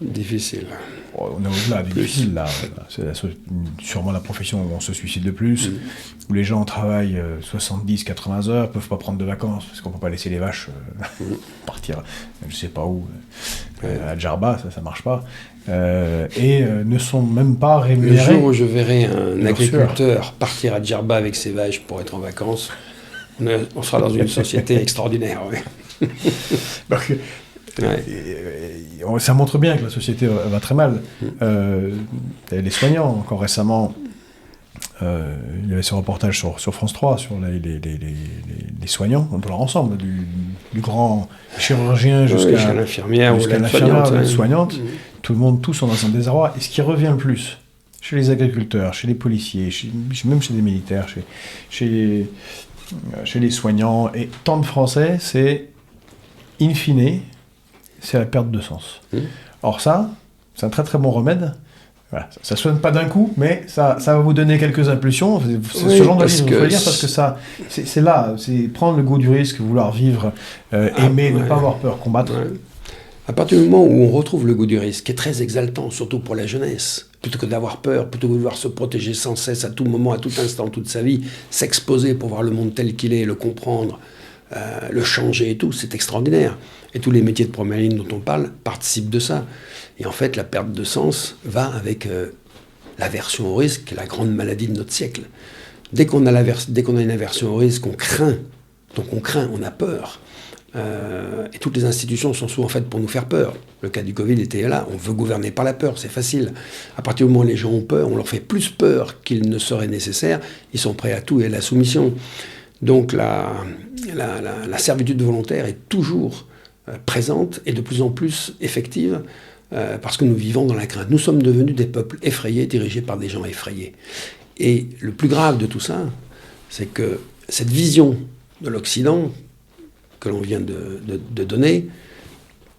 Speaker 2: Difficile.
Speaker 1: On est au-delà des difficiles, là. C'est sûrement la profession où on se suicide le plus, où les gens travaillent 70-80 heures, peuvent pas prendre de vacances, parce qu'on peut pas laisser les vaches partir, je sais pas où, à Djerba, ça marche pas, et ne sont même pas rémunérés.
Speaker 2: Le jour où je verrai un agriculteur partir à Djerba avec ses vaches pour être en vacances, on sera dans une société extraordinaire. Ouais.
Speaker 1: Donc, ça montre bien que la société va très mal. Les soignants, encore récemment, il y avait ce reportage sur France 3 sur les soignants dans leur ensemble, du grand chirurgien jusqu'à
Speaker 2: l'infirmière ou
Speaker 1: la soignante. Tout le monde, tous sont dans un désarroi. Et ce qui revient le plus, chez les agriculteurs, chez les policiers, même chez les militaires, chez les soignants, et tant de Français, c'est, in fine, c'est la perte de sens. Or ça, c'est un très très bon remède. Voilà, ça ne soigne pas d'un coup, mais ça va vous donner quelques impulsions. C'est ce genre de livre, il faut le lire, parce que ça, c'est là, c'est prendre le goût du risque, vouloir vivre, aimer, ne pas avoir peur, combattre. Ouais.
Speaker 2: À partir du moment où on retrouve le goût du risque, qui est très exaltant, surtout pour la jeunesse, plutôt que d'avoir peur, plutôt que de vouloir se protéger sans cesse, à tout moment, à tout instant, toute sa vie, s'exposer pour voir le monde tel qu'il est, le comprendre, le changer et tout, c'est extraordinaire. Et tous les métiers de première ligne dont on parle participent de ça. Et en fait, la perte de sens va avec l'aversion au risque, qui est la grande maladie de notre siècle. Dès qu'on a une aversion au risque, on craint. Donc on craint, on a peur. Et toutes les institutions sont souvent faites pour nous faire peur. Le cas du Covid était là. On veut gouverner par la peur, c'est facile. À partir du moment où les gens ont peur, on leur fait plus peur qu'il ne serait nécessaire. Ils sont prêts à tout et à la soumission. Donc la servitude volontaire est toujours présente et de plus en plus effective parce que nous vivons dans la crainte. Nous sommes devenus des peuples effrayés, dirigés par des gens effrayés. Et le plus grave de tout ça, c'est que cette vision de l'Occident que l'on vient de donner,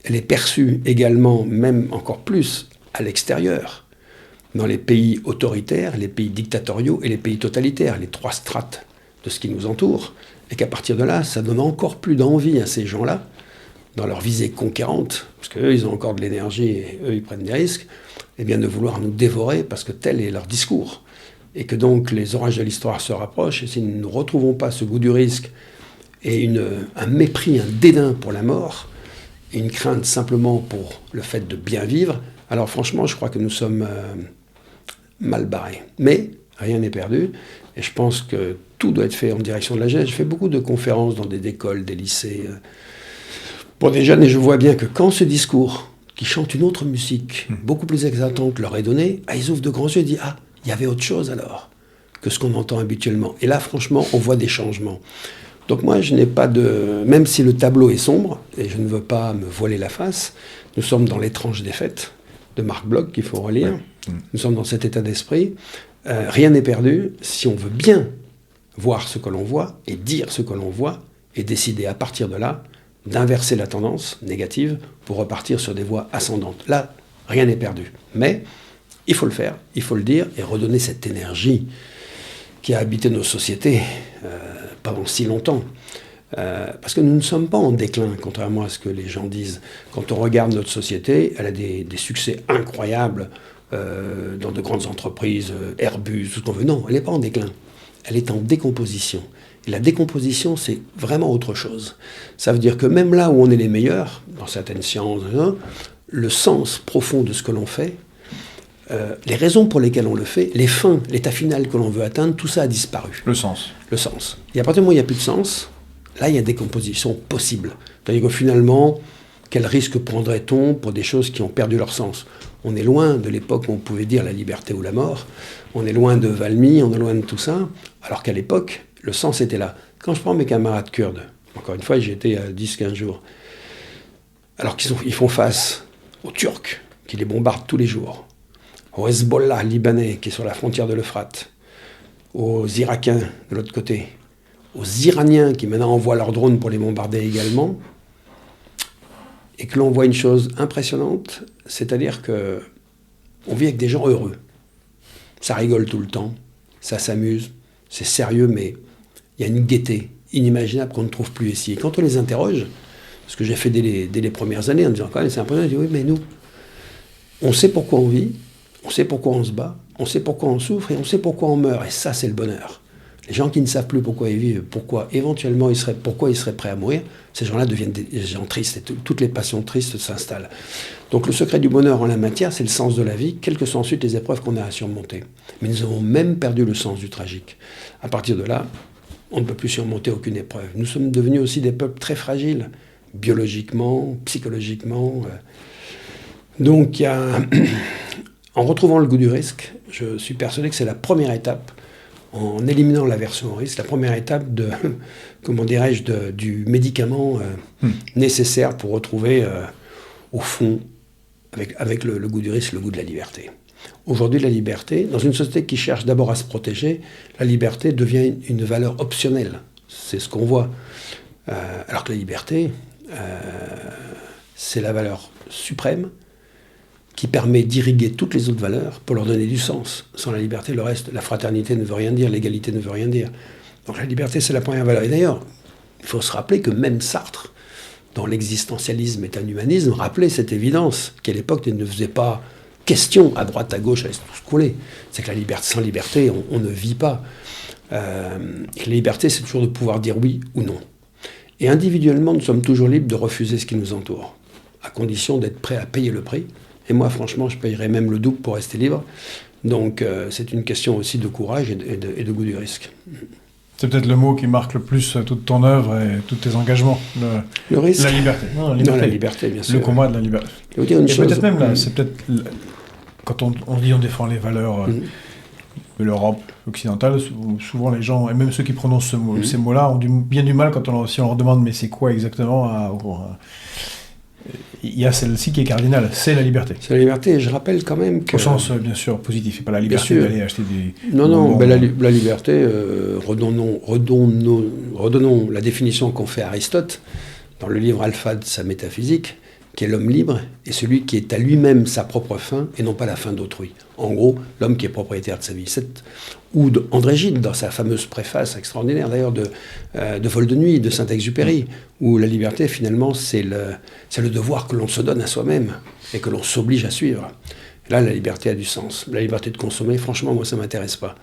Speaker 2: elle est perçue également, même encore plus, à l'extérieur, dans les pays autoritaires, les pays dictatoriaux et les pays totalitaires, les trois strates de ce qui nous entoure, et qu'à partir de là, ça donne encore plus d'envie à ces gens-là, dans leur visée conquérante, parce qu'eux, ils ont encore de l'énergie et eux, ils prennent des risques, eh bien de vouloir nous dévorer parce que tel est leur discours. Et que donc les orages de l'histoire se rapprochent, et si nous ne retrouvons pas ce goût du risque et un mépris, un dédain pour la mort, et une crainte simplement pour le fait de bien vivre, alors franchement, je crois que nous sommes mal barrés. Mais rien n'est perdu, et je pense que tout doit être fait en direction de la jeunesse. Je fais beaucoup de conférences dans des écoles, des lycées, pour des jeunes, et je vois bien que quand ce discours, qui chante une autre musique, beaucoup plus exaltante, leur est donné, ils ouvrent de grands yeux et disent « Ah, il y avait autre chose alors que ce qu'on entend habituellement. » Et là, franchement, on voit des changements. Donc moi, je n'ai pas de... Même si le tableau est sombre, et je ne veux pas me voiler la face, nous sommes dans l'étrange défaite de Marc Bloch, qu'il faut relire. Nous sommes dans cet état d'esprit. Rien n'est perdu si on veut bien voir ce que l'on voit et dire ce que l'on voit et décider à partir de là d'inverser la tendance négative pour repartir sur des voies ascendantes. Là, rien n'est perdu. Mais il faut le faire, il faut le dire et redonner cette énergie qui a habité nos sociétés pendant si longtemps. Parce que nous ne sommes pas en déclin, contrairement à ce que les gens disent. Quand on regarde notre société, elle a des succès incroyables dans de grandes entreprises, Airbus, tout ce qu'on veut. Non, elle n'est pas en déclin. Elle est en décomposition. Et la décomposition, c'est vraiment autre chose. Ça veut dire que même là où on est les meilleurs, dans certaines sciences, le sens profond de ce que l'on fait, les raisons pour lesquelles on le fait, les fins, l'état final que l'on veut atteindre, tout ça a disparu.
Speaker 1: Le sens.
Speaker 2: Le sens. Et à partir du moment où il n'y a plus de sens, là, il y a décomposition possible. C'est-à-dire que finalement, quel risque prendrait-on pour des choses qui ont perdu leur sens ? On est loin de l'époque où on pouvait dire la liberté ou la mort. On est loin de Valmy, on est loin de tout ça. Alors qu'à l'époque, le sens était là. Quand je prends mes camarades kurdes, encore une fois, j'y étais à 10-15 jours, alors qu'ils font face aux Turcs, qui les bombardent tous les jours, au Hezbollah libanais, qui est sur la frontière de l'Euphrate, aux Irakiens de l'autre côté, aux Iraniens, qui maintenant envoient leurs drones pour les bombarder également, et que l'on voit une chose impressionnante, c'est-à-dire qu'on vit avec des gens heureux. Ça rigole tout le temps, ça s'amuse, c'est sérieux, mais il y a une gaieté inimaginable qu'on ne trouve plus ici. Et quand on les interroge, ce que j'ai fait dès les premières années, en disant quand même, c'est impressionnant, je dis oui, mais nous, On sait pourquoi on vit, on sait pourquoi on se bat, on sait pourquoi on souffre et on sait pourquoi on meurt. Et ça, c'est le bonheur. Les gens qui ne savent plus pourquoi ils vivent, pourquoi ils seraient prêts à mourir, ces gens-là deviennent des gens tristes et toutes les passions tristes s'installent. Donc le secret du bonheur en la matière, c'est le sens de la vie, quelles que soient ensuite les épreuves qu'on a à surmonter. Mais nous avons même perdu le sens du tragique. À partir de là, on ne peut plus surmonter aucune épreuve. Nous sommes devenus aussi des peuples très fragiles, biologiquement, psychologiquement. Donc, en retrouvant le goût du risque, je suis persuadé que c'est la première étape, en éliminant l'aversion au risque, la première étape du médicament nécessaire pour retrouver, au fond, avec le goût du risque, le goût de la liberté. Aujourd'hui, la liberté, dans une société qui cherche d'abord à se protéger, la liberté devient une valeur optionnelle. C'est ce qu'on voit. Alors que la liberté, c'est la valeur suprême qui permet d'irriguer toutes les autres valeurs pour leur donner du sens. Sans la liberté, le reste, la fraternité ne veut rien dire, l'égalité ne veut rien dire. Donc la liberté, c'est la première valeur. Et d'ailleurs, il faut se rappeler que même Sartre, dans l'existentialisme et un humanisme, rappelait cette évidence, qu'à l'époque, il ne faisait pas question à droite, à gauche, à tout se couler. C'est que la liberté, sans liberté, on ne vit pas. Et la liberté, c'est toujours de pouvoir dire oui ou non. Et individuellement, nous sommes toujours libres de refuser ce qui nous entoure, à condition d'être prêt à payer le prix. Et moi, franchement, je payerais même le double pour rester libre. Donc, c'est une question aussi de courage et de goût du risque.
Speaker 1: C'est peut-être le mot qui marque le plus toute ton œuvre et tous tes engagements.
Speaker 2: Le risque.
Speaker 1: La liberté. Non,
Speaker 2: la liberté, bien sûr.
Speaker 1: Le combat de la liberté.
Speaker 2: Je veux dire une chose.
Speaker 1: Peut-être même là, c'est peut-être quand on dit on défend les valeurs de l'Europe occidentale, souvent les gens, et même ceux qui prononcent ces mots-là, ont bien du mal si on leur demande mais c'est quoi exactement il y a celle-ci qui est cardinale, c'est la liberté.
Speaker 2: C'est la liberté, et je rappelle quand même que...
Speaker 1: Au sens, bien sûr, positif, et pas la liberté d'aller acheter des...
Speaker 2: Non, ben la liberté, redonnons la définition qu'ont fait Aristote dans le livre Alpha de sa métaphysique, qui est l'homme libre, et celui qui est à lui-même sa propre fin, et non pas la fin d'autrui. En gros, l'homme qui est propriétaire de sa vie. Ou André Gide, dans sa fameuse préface extraordinaire, d'ailleurs, de Vol de nuit, de Saint-Exupéry, où la liberté, finalement, c'est le devoir que l'on se donne à soi-même, et que l'on s'oblige à suivre. Et là, la liberté a du sens. La liberté de consommer, franchement, moi, ça ne m'intéresse pas.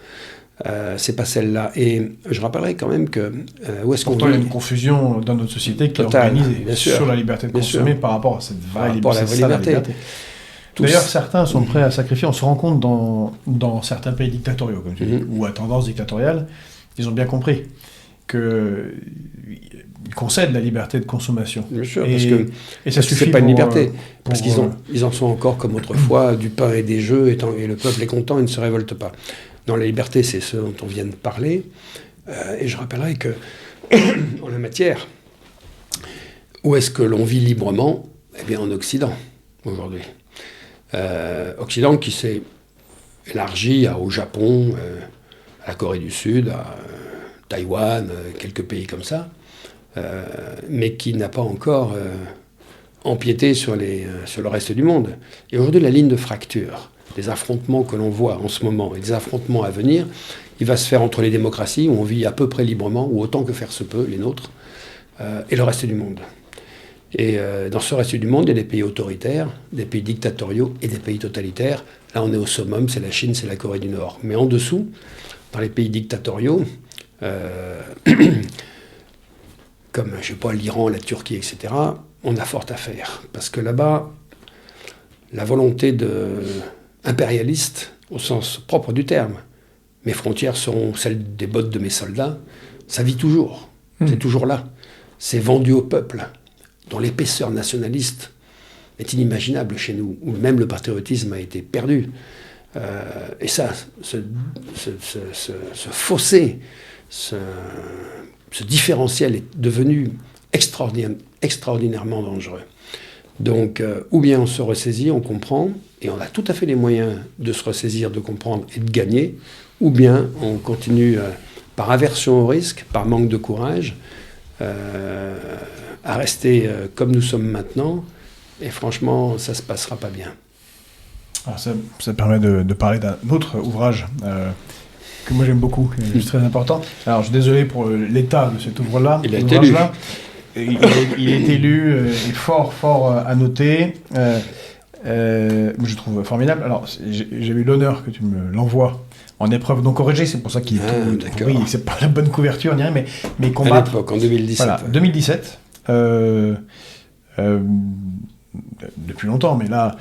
Speaker 2: C'est pas celle-là. Et je rappellerai quand même que... où est-ce
Speaker 1: Pourtant, il y a une confusion dans notre société qui est organisée sur la liberté de consommer par rapport à cette vraie liberté. D'ailleurs, certains sont prêts à sacrifier. On se rend compte dans certains pays dictatoriaux, comme tu dis, ou à tendance dictatoriale, ils ont bien compris qu'ils concèdent la liberté de consommation.
Speaker 2: Bien sûr,
Speaker 1: et ça suffit.
Speaker 2: C'est pas une liberté, parce qu'ils en sont encore comme autrefois, du pain et des jeux, et le peuple est content, il ne se révolte pas. Dans la liberté, c'est ce dont on vient de parler. Et je rappellerai que, en la matière, où est-ce que l'on vit librement ? Eh bien, en Occident, aujourd'hui. Occident qui s'est élargi au Japon, à la Corée du Sud, à Taïwan, quelques pays comme ça, mais qui n'a pas encore empiété sur le reste du monde. Et aujourd'hui, la ligne de fracture, les affrontements que l'on voit en ce moment et les affrontements à venir, il va se faire entre les démocraties, où on vit à peu près librement, ou autant que faire se peut, les nôtres, et le reste du monde. Et dans ce reste du monde, il y a des pays autoritaires, des pays dictatoriaux et des pays totalitaires. Là, on est au summum, c'est la Chine, c'est la Corée du Nord. Mais en dessous, dans les pays dictatoriaux, comme, je sais pas, l'Iran, la Turquie, etc., on a fort à faire. Parce que là-bas, la volonté impérialiste, au sens propre du terme, mes frontières seront celles des bottes de mes soldats, ça vit toujours. C'est toujours là. C'est vendu au peuple, dont l'épaisseur nationaliste est inimaginable chez nous, où même le patriotisme a été perdu. Et ça, ce fossé, ce différentiel est devenu extraordinairement dangereux. Donc, ou bien on se ressaisit, on comprend, et on a tout à fait les moyens de se ressaisir, de comprendre et de gagner, ou bien on continue par aversion au risque, par manque de courage, à rester comme nous sommes maintenant, et franchement, ça ne se passera pas bien.
Speaker 1: Alors ça permet de parler d'un autre ouvrage que moi j'aime beaucoup, qui est très important. Alors je suis désolé pour l'état de cet ouvrage-là.
Speaker 2: Il a été lu.
Speaker 1: Il est élu et fort à noter. je trouve formidable. Alors, j'ai eu l'honneur que tu me l'envoies en épreuve non corrigée, c'est pour ça qu'il est tout pourri, c'est pas la bonne couverture ni rien, mais combattre.
Speaker 2: À l'époque, en 2017.
Speaker 1: Voilà, 2017. Depuis longtemps, mais là,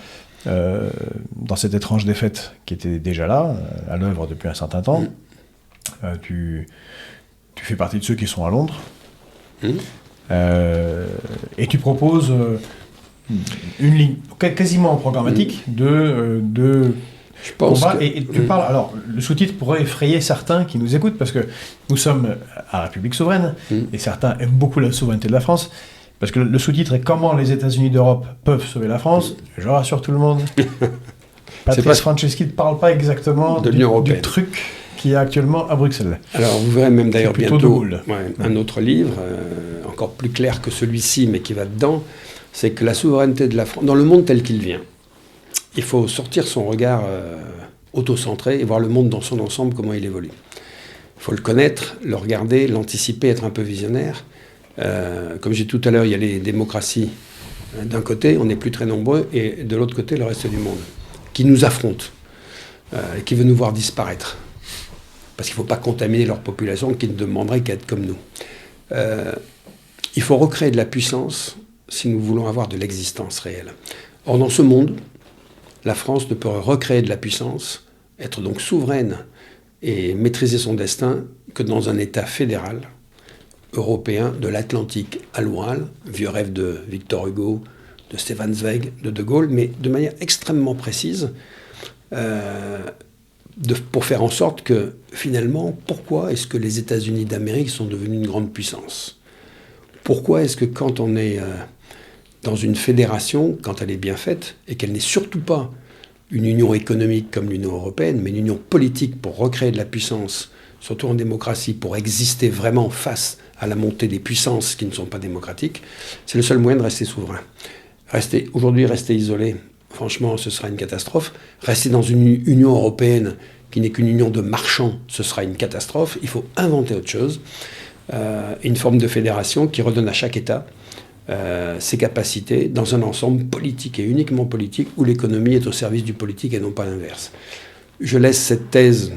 Speaker 1: dans cette étrange défaite qui était déjà là, à l'œuvre depuis un certain temps, tu fais partie de ceux qui sont à Londres, et tu proposes une ligne quasiment programmatique de combat, et tu parles, alors le sous-titre pourrait effrayer certains qui nous écoutent, parce que nous sommes à République souveraine, et certains aiment beaucoup la souveraineté de la France, parce que le sous-titre est « Comment les États-Unis d'Europe peuvent sauver la France ?» Je rassure tout le monde. Patrice Franceschi ne parle pas exactement du truc qui est actuellement à Bruxelles.
Speaker 2: Alors vous verrez même d'ailleurs bientôt un autre livre, encore plus clair que celui-ci, mais qui va dedans, c'est que la souveraineté de la France, dans le monde tel qu'il vient, il faut sortir son regard autocentré et voir le monde dans son ensemble, comment il évolue. Il faut le connaître, le regarder, l'anticiper, être un peu visionnaire. Comme j'ai dit tout à l'heure, il y a les démocraties d'un côté, on n'est plus très nombreux, et de l'autre côté, le reste du monde, qui nous affronte, qui veut nous voir disparaître. Parce qu'il ne faut pas contaminer leur population qui ne demanderait qu'à être comme nous. Il faut recréer de la puissance si nous voulons avoir de l'existence réelle. Or, dans ce monde, la France ne peut recréer de la puissance, être donc souveraine et maîtriser son destin que dans un État fédéral, européen, de l'Atlantique à l'Oural, vieux rêve de Victor Hugo, de Stefan Zweig, de De Gaulle, mais de manière extrêmement précise, pour faire en sorte que, finalement, pourquoi est-ce que les États-Unis d'Amérique sont devenus une grande puissance ? Pourquoi est-ce que quand on est dans une fédération, quand elle est bien faite, et qu'elle n'est surtout pas une union économique comme l'Union européenne, mais une union politique pour recréer de la puissance, surtout en démocratie, pour exister vraiment face à la montée des puissances qui ne sont pas démocratiques, c'est le seul moyen de rester souverain. Aujourd'hui, rester isolé, franchement, ce sera une catastrophe. Rester dans une Union européenne qui n'est qu'une union de marchands, ce sera une catastrophe. Il faut inventer autre chose. Une forme de fédération qui redonne à chaque État ses capacités dans un ensemble politique et uniquement politique où l'économie est au service du politique et non pas l'inverse. Je laisse cette thèse,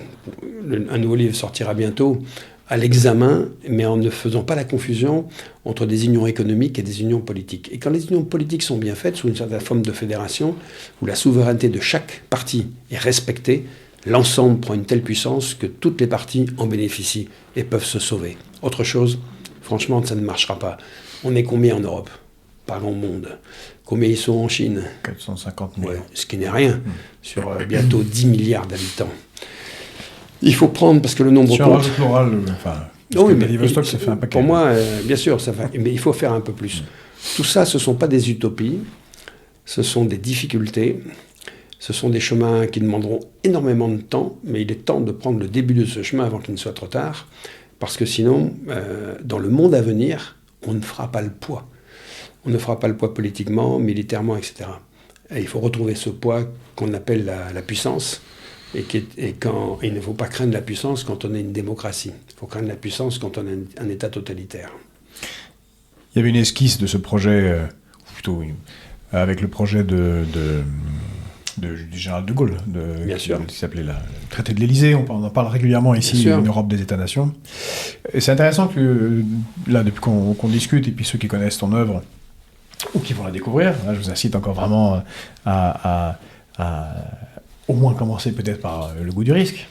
Speaker 2: un nouveau livre sortira bientôt, à l'examen, mais en ne faisant pas la confusion entre des unions économiques et des unions politiques. Et quand les unions politiques sont bien faites, sous une certaine forme de fédération, où la souveraineté de chaque parti est respectée, l'ensemble prend une telle puissance que toutes les parties en bénéficient et peuvent se sauver. Autre chose, franchement, ça ne marchera pas. On est combien en Europe ? Parlons monde. Combien ils sont en Chine ?
Speaker 1: 450 millions.
Speaker 2: Ce qui n'est rien, sur bientôt 10 milliards d'habitants. Il faut prendre, parce que le nombre
Speaker 1: compte... Sur l'oral, oui, mais Vladivostok, ça fait un paquet.
Speaker 2: Pour moi, bien sûr, ça fait, mais il faut faire un peu plus. Tout ça, ce ne sont pas des utopies, ce sont des difficultés, ce sont des chemins qui demanderont énormément de temps, mais il est temps de prendre le début de ce chemin avant qu'il ne soit trop tard, parce que sinon, dans le monde à venir, on ne fera pas le poids. On ne fera pas le poids politiquement, militairement, etc. Et il faut retrouver ce poids qu'on appelle la puissance, et il ne faut pas craindre la puissance quand on est une démocratie. Il faut craindre la puissance quand on est un État totalitaire.
Speaker 1: Il y avait une esquisse de ce projet, plutôt avec le projet du général de Gaulle, qui s'appelait le traité de l'Élysée. On en parle régulièrement ici, une Europe des États-nations. Et c'est intéressant que, là, depuis qu'on discute, et puis ceux qui connaissent ton œuvre, ou qui vont la découvrir, là, je vous incite encore vraiment à au moins commencer peut-être par Le goût du risque.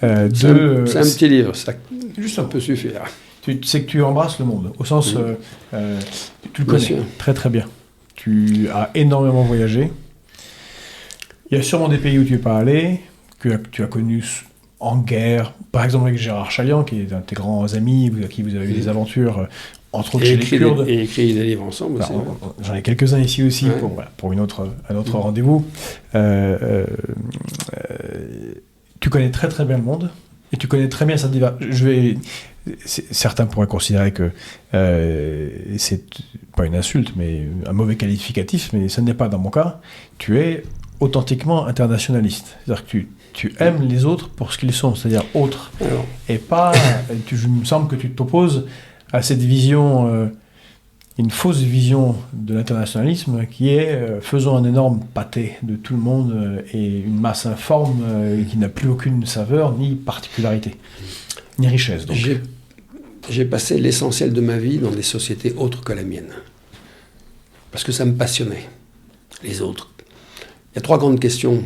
Speaker 2: C'est un petit livre, ça peut suffire.
Speaker 1: Tu sais que tu embrasses le monde, au sens... tu le connais très très bien. Tu as énormément voyagé. Il y a sûrement des pays où tu n'es pas allé, que tu as connu en guerre, par exemple avec Gérard Chalian, qui est un de tes grands amis, avec qui vous avez eu des aventures, entre autres chez les Kurdes.
Speaker 2: Et écrit des livres ensemble aussi.
Speaker 1: J'en ai quelques-uns ici aussi, pour un autre rendez-vous. Tu connais très très bien le monde, et tu connais très bien sa diversité. Certains pourraient considérer que c'est pas une insulte, mais un mauvais qualificatif, mais ce n'est pas dans mon cas. Tu es authentiquement internationaliste. C'est-à-dire que tu aimes les autres pour ce qu'ils sont, c'est-à-dire autres. Et pas... il me semble que tu t'opposes à cette vision une fausse vision de l'internationalisme qui est faisons un énorme pâté de tout le monde et une masse informe qui n'a plus aucune saveur ni particularité, ni richesse. Donc.
Speaker 2: J'ai passé l'essentiel de ma vie dans des sociétés autres que la mienne. Parce que ça me passionnait, les autres. Il y a 3 grandes questions,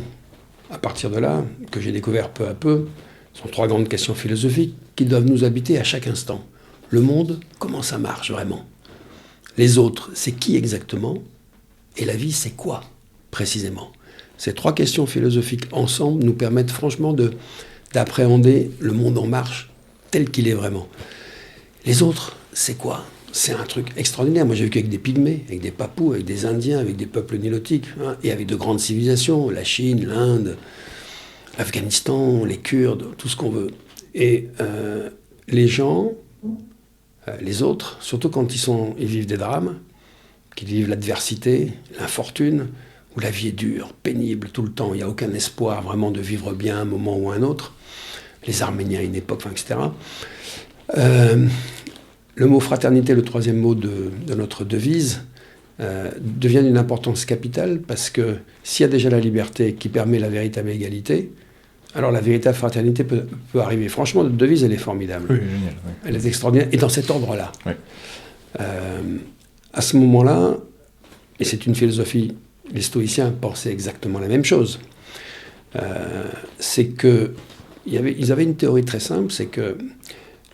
Speaker 2: à partir de là, que j'ai découvert peu à peu. Ce sont 3 grandes questions philosophiques qui doivent nous habiter à chaque instant. Le monde, comment ça marche vraiment ? Les autres, c'est qui exactement ? Et la vie, c'est quoi, précisément ? Ces 3 questions philosophiques ensemble nous permettent franchement d'appréhender le monde en marche tel qu'il est vraiment. Les autres, c'est quoi ? C'est un truc extraordinaire. Moi, j'ai vécu avec des pygmées, avec des papous, avec des Indiens, avec des peuples nilotiques, hein, et avec de grandes civilisations, la Chine, l'Inde, l'Afghanistan, les Kurdes, tout ce qu'on veut. Et les gens, les autres, surtout quand ils vivent des drames, qu'ils vivent l'adversité, l'infortune, où la vie est dure, pénible tout le temps, il n'y a aucun espoir vraiment de vivre bien un moment ou un autre, les Arméniens à une époque, etc. Le mot fraternité, le 3e mot de notre devise, devient d'une importance capitale parce que s'il y a déjà la liberté qui permet la véritable égalité, alors la véritable fraternité peut arriver. Franchement, notre devise, elle est formidable.
Speaker 1: Oui, génial. Oui.
Speaker 2: Elle est extraordinaire. Et dans cet ordre-là.
Speaker 1: Oui.
Speaker 2: À ce moment-là, et c'est une philosophie, les stoïciens pensaient exactement la même chose. C'est que ils avaient une théorie très simple, c'est que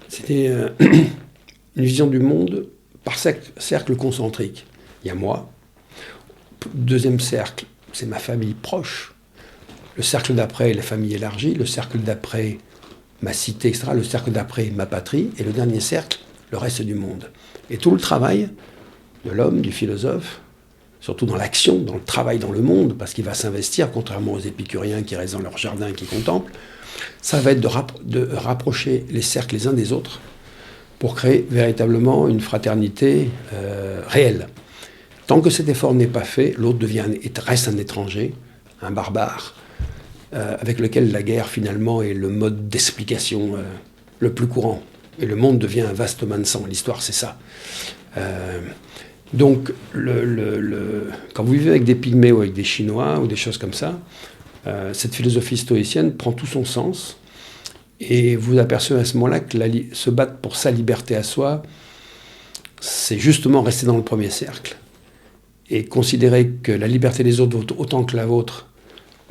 Speaker 2: c'était une vision du monde par cercle concentrique. Il y a moi. 2e cercle, c'est ma famille proche. Le cercle d'après, la famille élargie. Le cercle d'après, ma cité, etc. Le cercle d'après, ma patrie. Et le dernier cercle, le reste du monde. Et tout le travail de l'homme, du philosophe, surtout dans l'action, dans le travail dans le monde, parce qu'il va s'investir, contrairement aux épicuriens qui restent dans leur jardin et qui contemplent, ça va être de rapprocher les cercles les uns des autres pour créer véritablement une fraternité réelle. Tant que cet effort n'est pas fait, l'autre reste un étranger, un barbare, avec lequel la guerre finalement est le mode d'explication le plus courant. Et le monde devient un vaste bain de sang. L'histoire, c'est ça. Donc, quand vous vivez avec des pygmées ou avec des Chinois ou des choses comme ça, cette philosophie stoïcienne prend tout son sens. Et vous apercevez à ce moment-là que se battre pour sa liberté à soi, c'est justement rester dans le premier cercle. Et considérer que la liberté des autres vaut autant que la vôtre,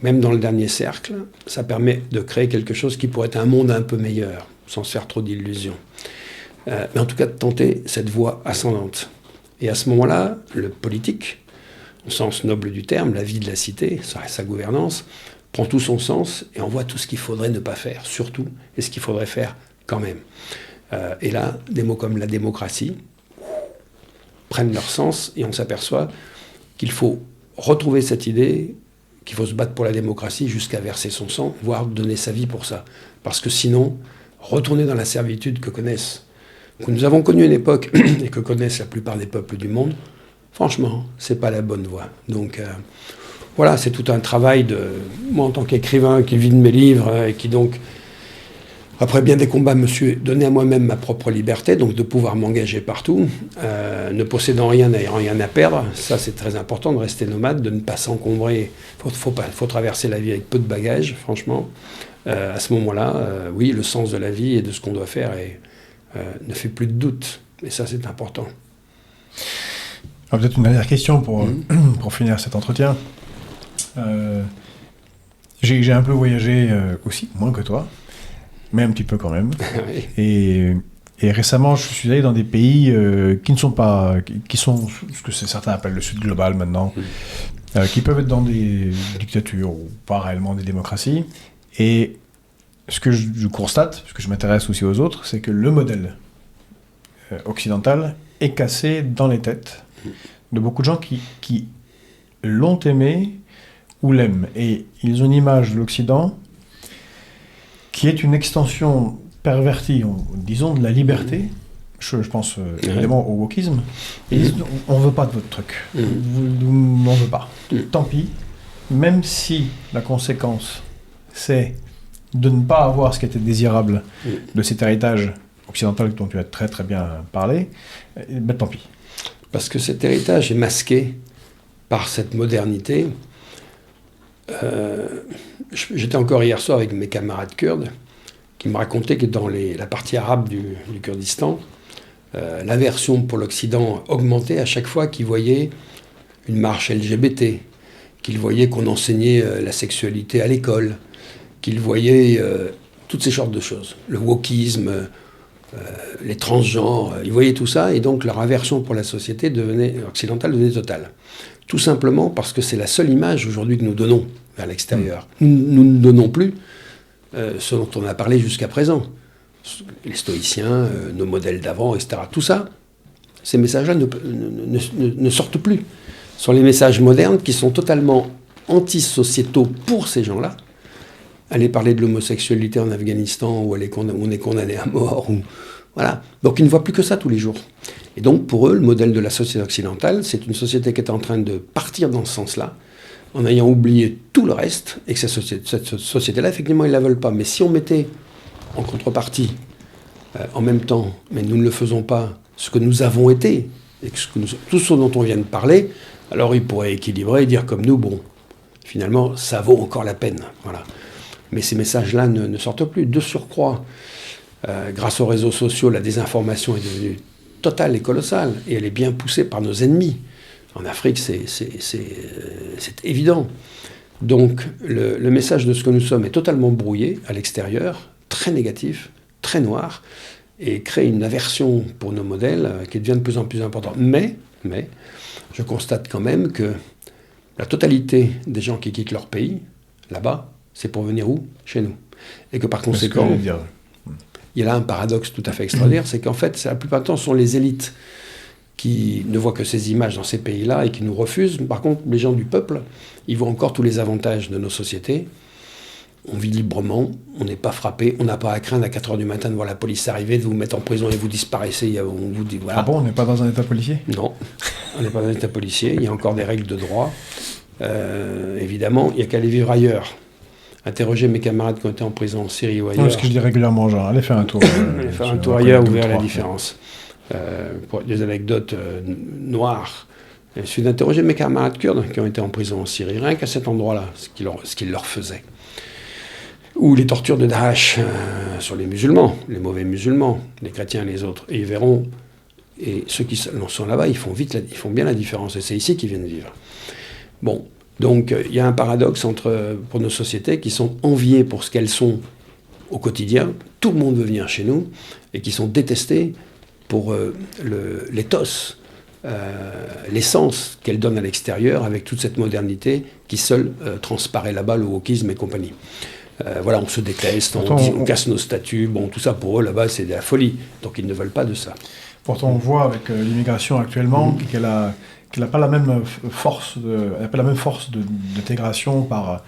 Speaker 2: même dans le dernier cercle, ça permet de créer quelque chose qui pourrait être un monde un peu meilleur, sans se faire trop d'illusions. Mais en tout cas, de tenter cette voie ascendante. Et à ce moment-là, le politique, au sens noble du terme, la vie de la cité, sa gouvernance, prend tout son sens et on voit tout ce qu'il faudrait ne pas faire, surtout, et ce qu'il faudrait faire quand même. Et là, des mots comme la démocratie prennent leur sens et on s'aperçoit qu'il faut retrouver cette idée, qu'il faut se battre pour la démocratie jusqu'à verser son sang, voire donner sa vie pour ça. Parce que sinon, retourner dans la servitude que nous avons connu une époque et que connaissent la plupart des peuples du monde, franchement, c'est pas la bonne voie. Donc voilà, c'est tout un travail de moi en tant qu'écrivain qui vis de mes livres et qui donc, après bien des combats, me suis donné à moi-même ma propre liberté, donc de pouvoir m'engager partout, ne possédant rien, n'ayant rien à perdre. Ça, c'est très important de rester nomade, de ne pas s'encombrer. Faut traverser la vie avec peu de bagages, franchement. À ce moment-là, oui, le sens de la vie et de ce qu'on doit faire ne fait plus de doute. Et ça, c'est important.
Speaker 1: Alors, peut-être une dernière question pour finir cet entretien. J'ai un peu voyagé aussi, moins que toi, mais un petit peu quand même. Oui. Et récemment, je suis allé dans des pays qui ne sont pas, qui sont ce que certains appellent le Sud global maintenant, qui peuvent être dans des dictatures ou pas réellement des démocraties. Et ce que je constate, parce que je m'intéresse aussi aux autres, c'est que le modèle occidental est cassé dans les têtes de beaucoup de gens qui l'ont aimé ou l'aiment. Et ils ont une image de l'Occident qui est une extension pervertie, disons, de la liberté. Je pense évidemment au wokisme. Et ils disent, on ne veut pas de votre truc. On n'en veut pas. Tant pis. Même si la conséquence, c'est de ne pas avoir ce qui était désirable de cet héritage occidental dont tu as très très bien parlé, ben tant pis.
Speaker 2: Parce que cet héritage est masqué par cette modernité. J'étais encore hier soir avec mes camarades kurdes qui me racontaient que dans la partie arabe du Kurdistan, l'aversion pour l'Occident augmentait à chaque fois qu'ils voyaient une marche LGBT, qu'ils voyaient qu'on enseignait la sexualité à l'école, qu'ils voyaient toutes ces sortes de choses. Le wokisme, les transgenres, ils voyaient tout ça, et donc leur aversion pour la société occidentale devenait totale. Tout simplement parce que c'est la seule image aujourd'hui que nous donnons vers l'extérieur. Nous ne donnons plus ce dont on a parlé jusqu'à présent. Les stoïciens, nos modèles d'avant, etc. Tout ça, ces messages-là ne sortent plus. Ce sont les messages modernes qui sont totalement antisociétaux pour ces gens-là. Aller parler de l'homosexualité en Afghanistan, où on est condamné à mort. Voilà. Donc ils ne voient plus que ça tous les jours. Et donc pour eux, le modèle de la société occidentale, c'est une société qui est en train de partir dans ce sens-là, en ayant oublié tout le reste, et que cette société-là, effectivement, ils ne la veulent pas. Mais si on mettait en contrepartie, en même temps, mais nous ne le faisons pas, ce que nous avons été, et tout ce dont on vient de parler, alors ils pourraient équilibrer et dire comme nous, bon, finalement, ça vaut encore la peine. Voilà. Mais ces messages-là ne sortent plus. De surcroît, grâce aux réseaux sociaux, la désinformation est devenue totale et colossale, et elle est bien poussée par nos ennemis. En Afrique, c'est évident. Donc, le message de ce que nous sommes est totalement brouillé à l'extérieur, très négatif, très noir, et crée une aversion pour nos modèles qui devient de plus en plus importante. Mais, je constate quand même que la totalité des gens qui quittent leur pays, là-bas, c'est pour venir où? Chez nous. Et que par conséquent, il y a là un paradoxe tout à fait extraordinaire, c'est qu'en fait, la plupart du temps, ce sont les élites qui ne voient que ces images dans ces pays-là et qui nous refusent. Par contre, les gens du peuple, ils voient encore tous les avantages de nos sociétés. On vit librement, on n'est pas frappé, on n'a pas à craindre à 4h du matin de voir la police arriver, de vous mettre en prison et vous disparaissez. On vous dit, voilà.
Speaker 1: Ah bon, on n'est pas dans un état policier?
Speaker 2: Non, on n'est pas dans un état policier, il y a encore des règles de droit. Évidemment, il n'y a qu'à aller vivre ailleurs. Interroger mes camarades qui ont été en prison en Syrie ou ailleurs.
Speaker 1: Non, parce que je dis régulièrement, genre, allez faire un tour.
Speaker 2: Allez faire un tour ailleurs, vous verrez la différence. Pour des anecdotes noires. Je suis d'interroger mes camarades kurdes qui ont été en prison en Syrie, rien qu'à cet endroit-là, ce qu'ils leur faisaient. Ou les tortures de Daesh sur les musulmans, les mauvais musulmans, les chrétiens et les autres. Et ils verront, et ceux qui sont là-bas, ils font bien la différence. Et c'est ici qu'ils viennent vivre. Bon, donc il y a un paradoxe pour nos sociétés qui sont enviées pour ce qu'elles sont au quotidien. Tout le monde veut venir chez nous, et qui sont détestées pour l'éthos, l'essence qu'elle donne à l'extérieur avec toute cette modernité qui seule transparaît là-bas, le wokisme et compagnie. Voilà, on se déteste, on casse nos statuts, bon, tout ça pour eux là-bas c'est de la folie, donc ils ne veulent pas de ça.
Speaker 1: Pourtant on voit avec l'immigration actuellement qu'elle n'a pas la même force d'intégration par,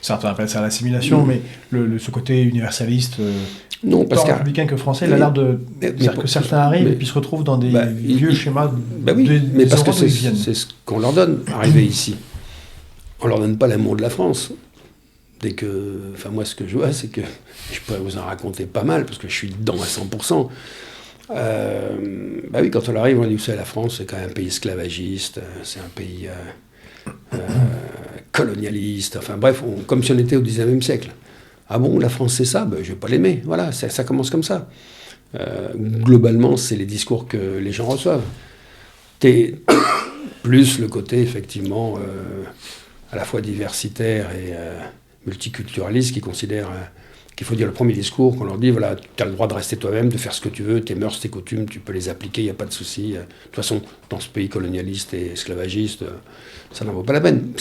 Speaker 1: certains appellent ça l'assimilation, mais ce côté universaliste,
Speaker 2: non, parce
Speaker 1: tant républicain que français, il a l'air que certains arrivent et puis se retrouvent dans des vieux schémas
Speaker 2: mais parce que c'est ce qu'on leur donne, arriver ici. On leur donne pas l'amour de la France. Moi ce que je vois, c'est que, je pourrais vous en raconter pas mal, parce que je suis dedans à 100%, oui, quand on arrive, on dit, vous savez, la France, c'est quand même un pays esclavagiste, c'est un pays colonialiste, enfin bref, comme si on était au XIXe siècle. Ah bon, la France, c'est ça? Je ne vais pas l'aimer. Voilà, ça commence comme ça. Globalement, c'est les discours que les gens reçoivent. Plus le côté, effectivement, à la fois diversitaire et multiculturaliste, qui considère qu'il faut dire le premier discours, qu'on leur dit, voilà, tu as le droit de rester toi-même, de faire ce que tu veux, tes mœurs, tes coutumes, tu peux les appliquer, il n'y a pas de souci. De toute façon, dans ce pays colonialiste et esclavagiste, ça n'en vaut pas la peine.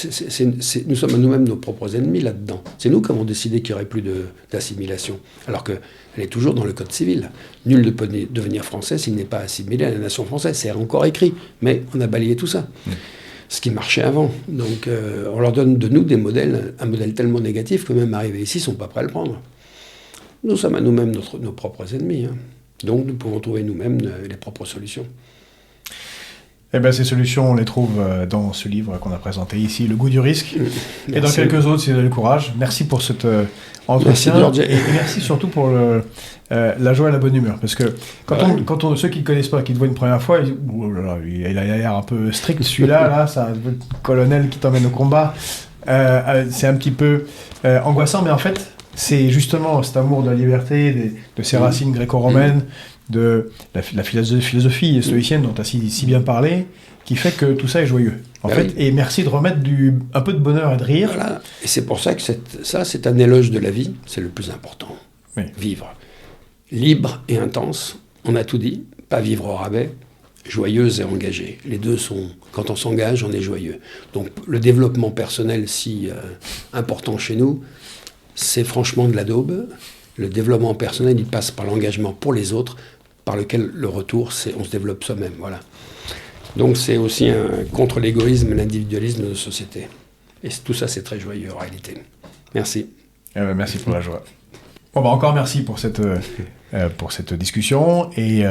Speaker 2: Nous sommes à nous-mêmes nos propres ennemis là-dedans. C'est nous qui avons décidé qu'il n'y aurait plus d'assimilation, alors qu'elle est toujours dans le code civil. Nul ne peut devenir français s'il n'est pas assimilé à la nation française. C'est encore écrit, mais on a balayé tout ça. Ce qui marchait avant. Donc on leur donne de nous un modèle tellement négatif que même arrivés ici, ils ne sont pas prêts à le prendre. Nous sommes à nous-mêmes nos propres ennemis. Donc nous pouvons trouver nous-mêmes les propres solutions.
Speaker 1: Eh bien, ces solutions, on les trouve dans ce livre qu'on a présenté ici, Le goût du risque.
Speaker 2: Merci.
Speaker 1: Et dans quelques autres, si vous avez le courage. Merci pour cet entretien.
Speaker 2: Merci,
Speaker 1: et merci surtout pour la joie et la bonne humeur. Parce que ceux qui ne connaissent pas, qui te voient une première fois, ils disent oh là là, il a l'air un peu strict celui-là, là, c'est un colonel qui t'emmène au combat. C'est un petit peu angoissant, mais en fait, c'est justement cet amour de la liberté, de ces racines gréco-romaines, de la philosophie stoïcienne dont tu as si bien parlé, qui fait que tout ça est joyeux. En fait, oui. Et merci de remettre un peu de bonheur et de rire.
Speaker 2: Voilà. Et c'est pour ça que c'est un éloge de la vie, c'est le plus important. Oui. Vivre. Libre et intense, on a tout dit, pas vivre au rabais, joyeuse et engagée. Les deux sont, quand on s'engage, on est joyeux. Donc le développement personnel si important chez nous, c'est franchement de la daube. Le développement personnel, il passe par l'engagement pour les autres, par lequel le retour, c'est on se développe soi-même. Voilà. Donc c'est aussi contre l'égoïsme et l'individualisme de nos sociétés. Et tout ça, c'est très joyeux en réalité. Merci.
Speaker 1: Merci pour la joie. Bon, encore merci pour cette discussion. Et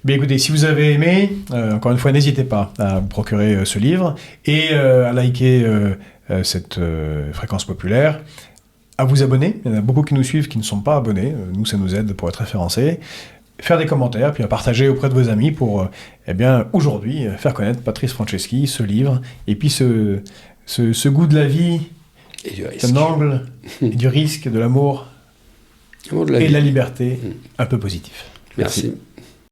Speaker 1: écoutez, si vous avez aimé, encore une fois, n'hésitez pas à vous procurer ce livre et à liker cette fréquence populaire. À vous abonner, il y en a beaucoup qui nous suivent qui ne sont pas abonnés, nous ça nous aide pour être référencés, faire des commentaires, puis à partager auprès de vos amis pour, aujourd'hui, faire connaître Patrice Franceschi, ce livre, et puis ce goût de la vie, d'un angle, et du risque, de l'amour, et de la liberté, un peu positif.
Speaker 2: Merci.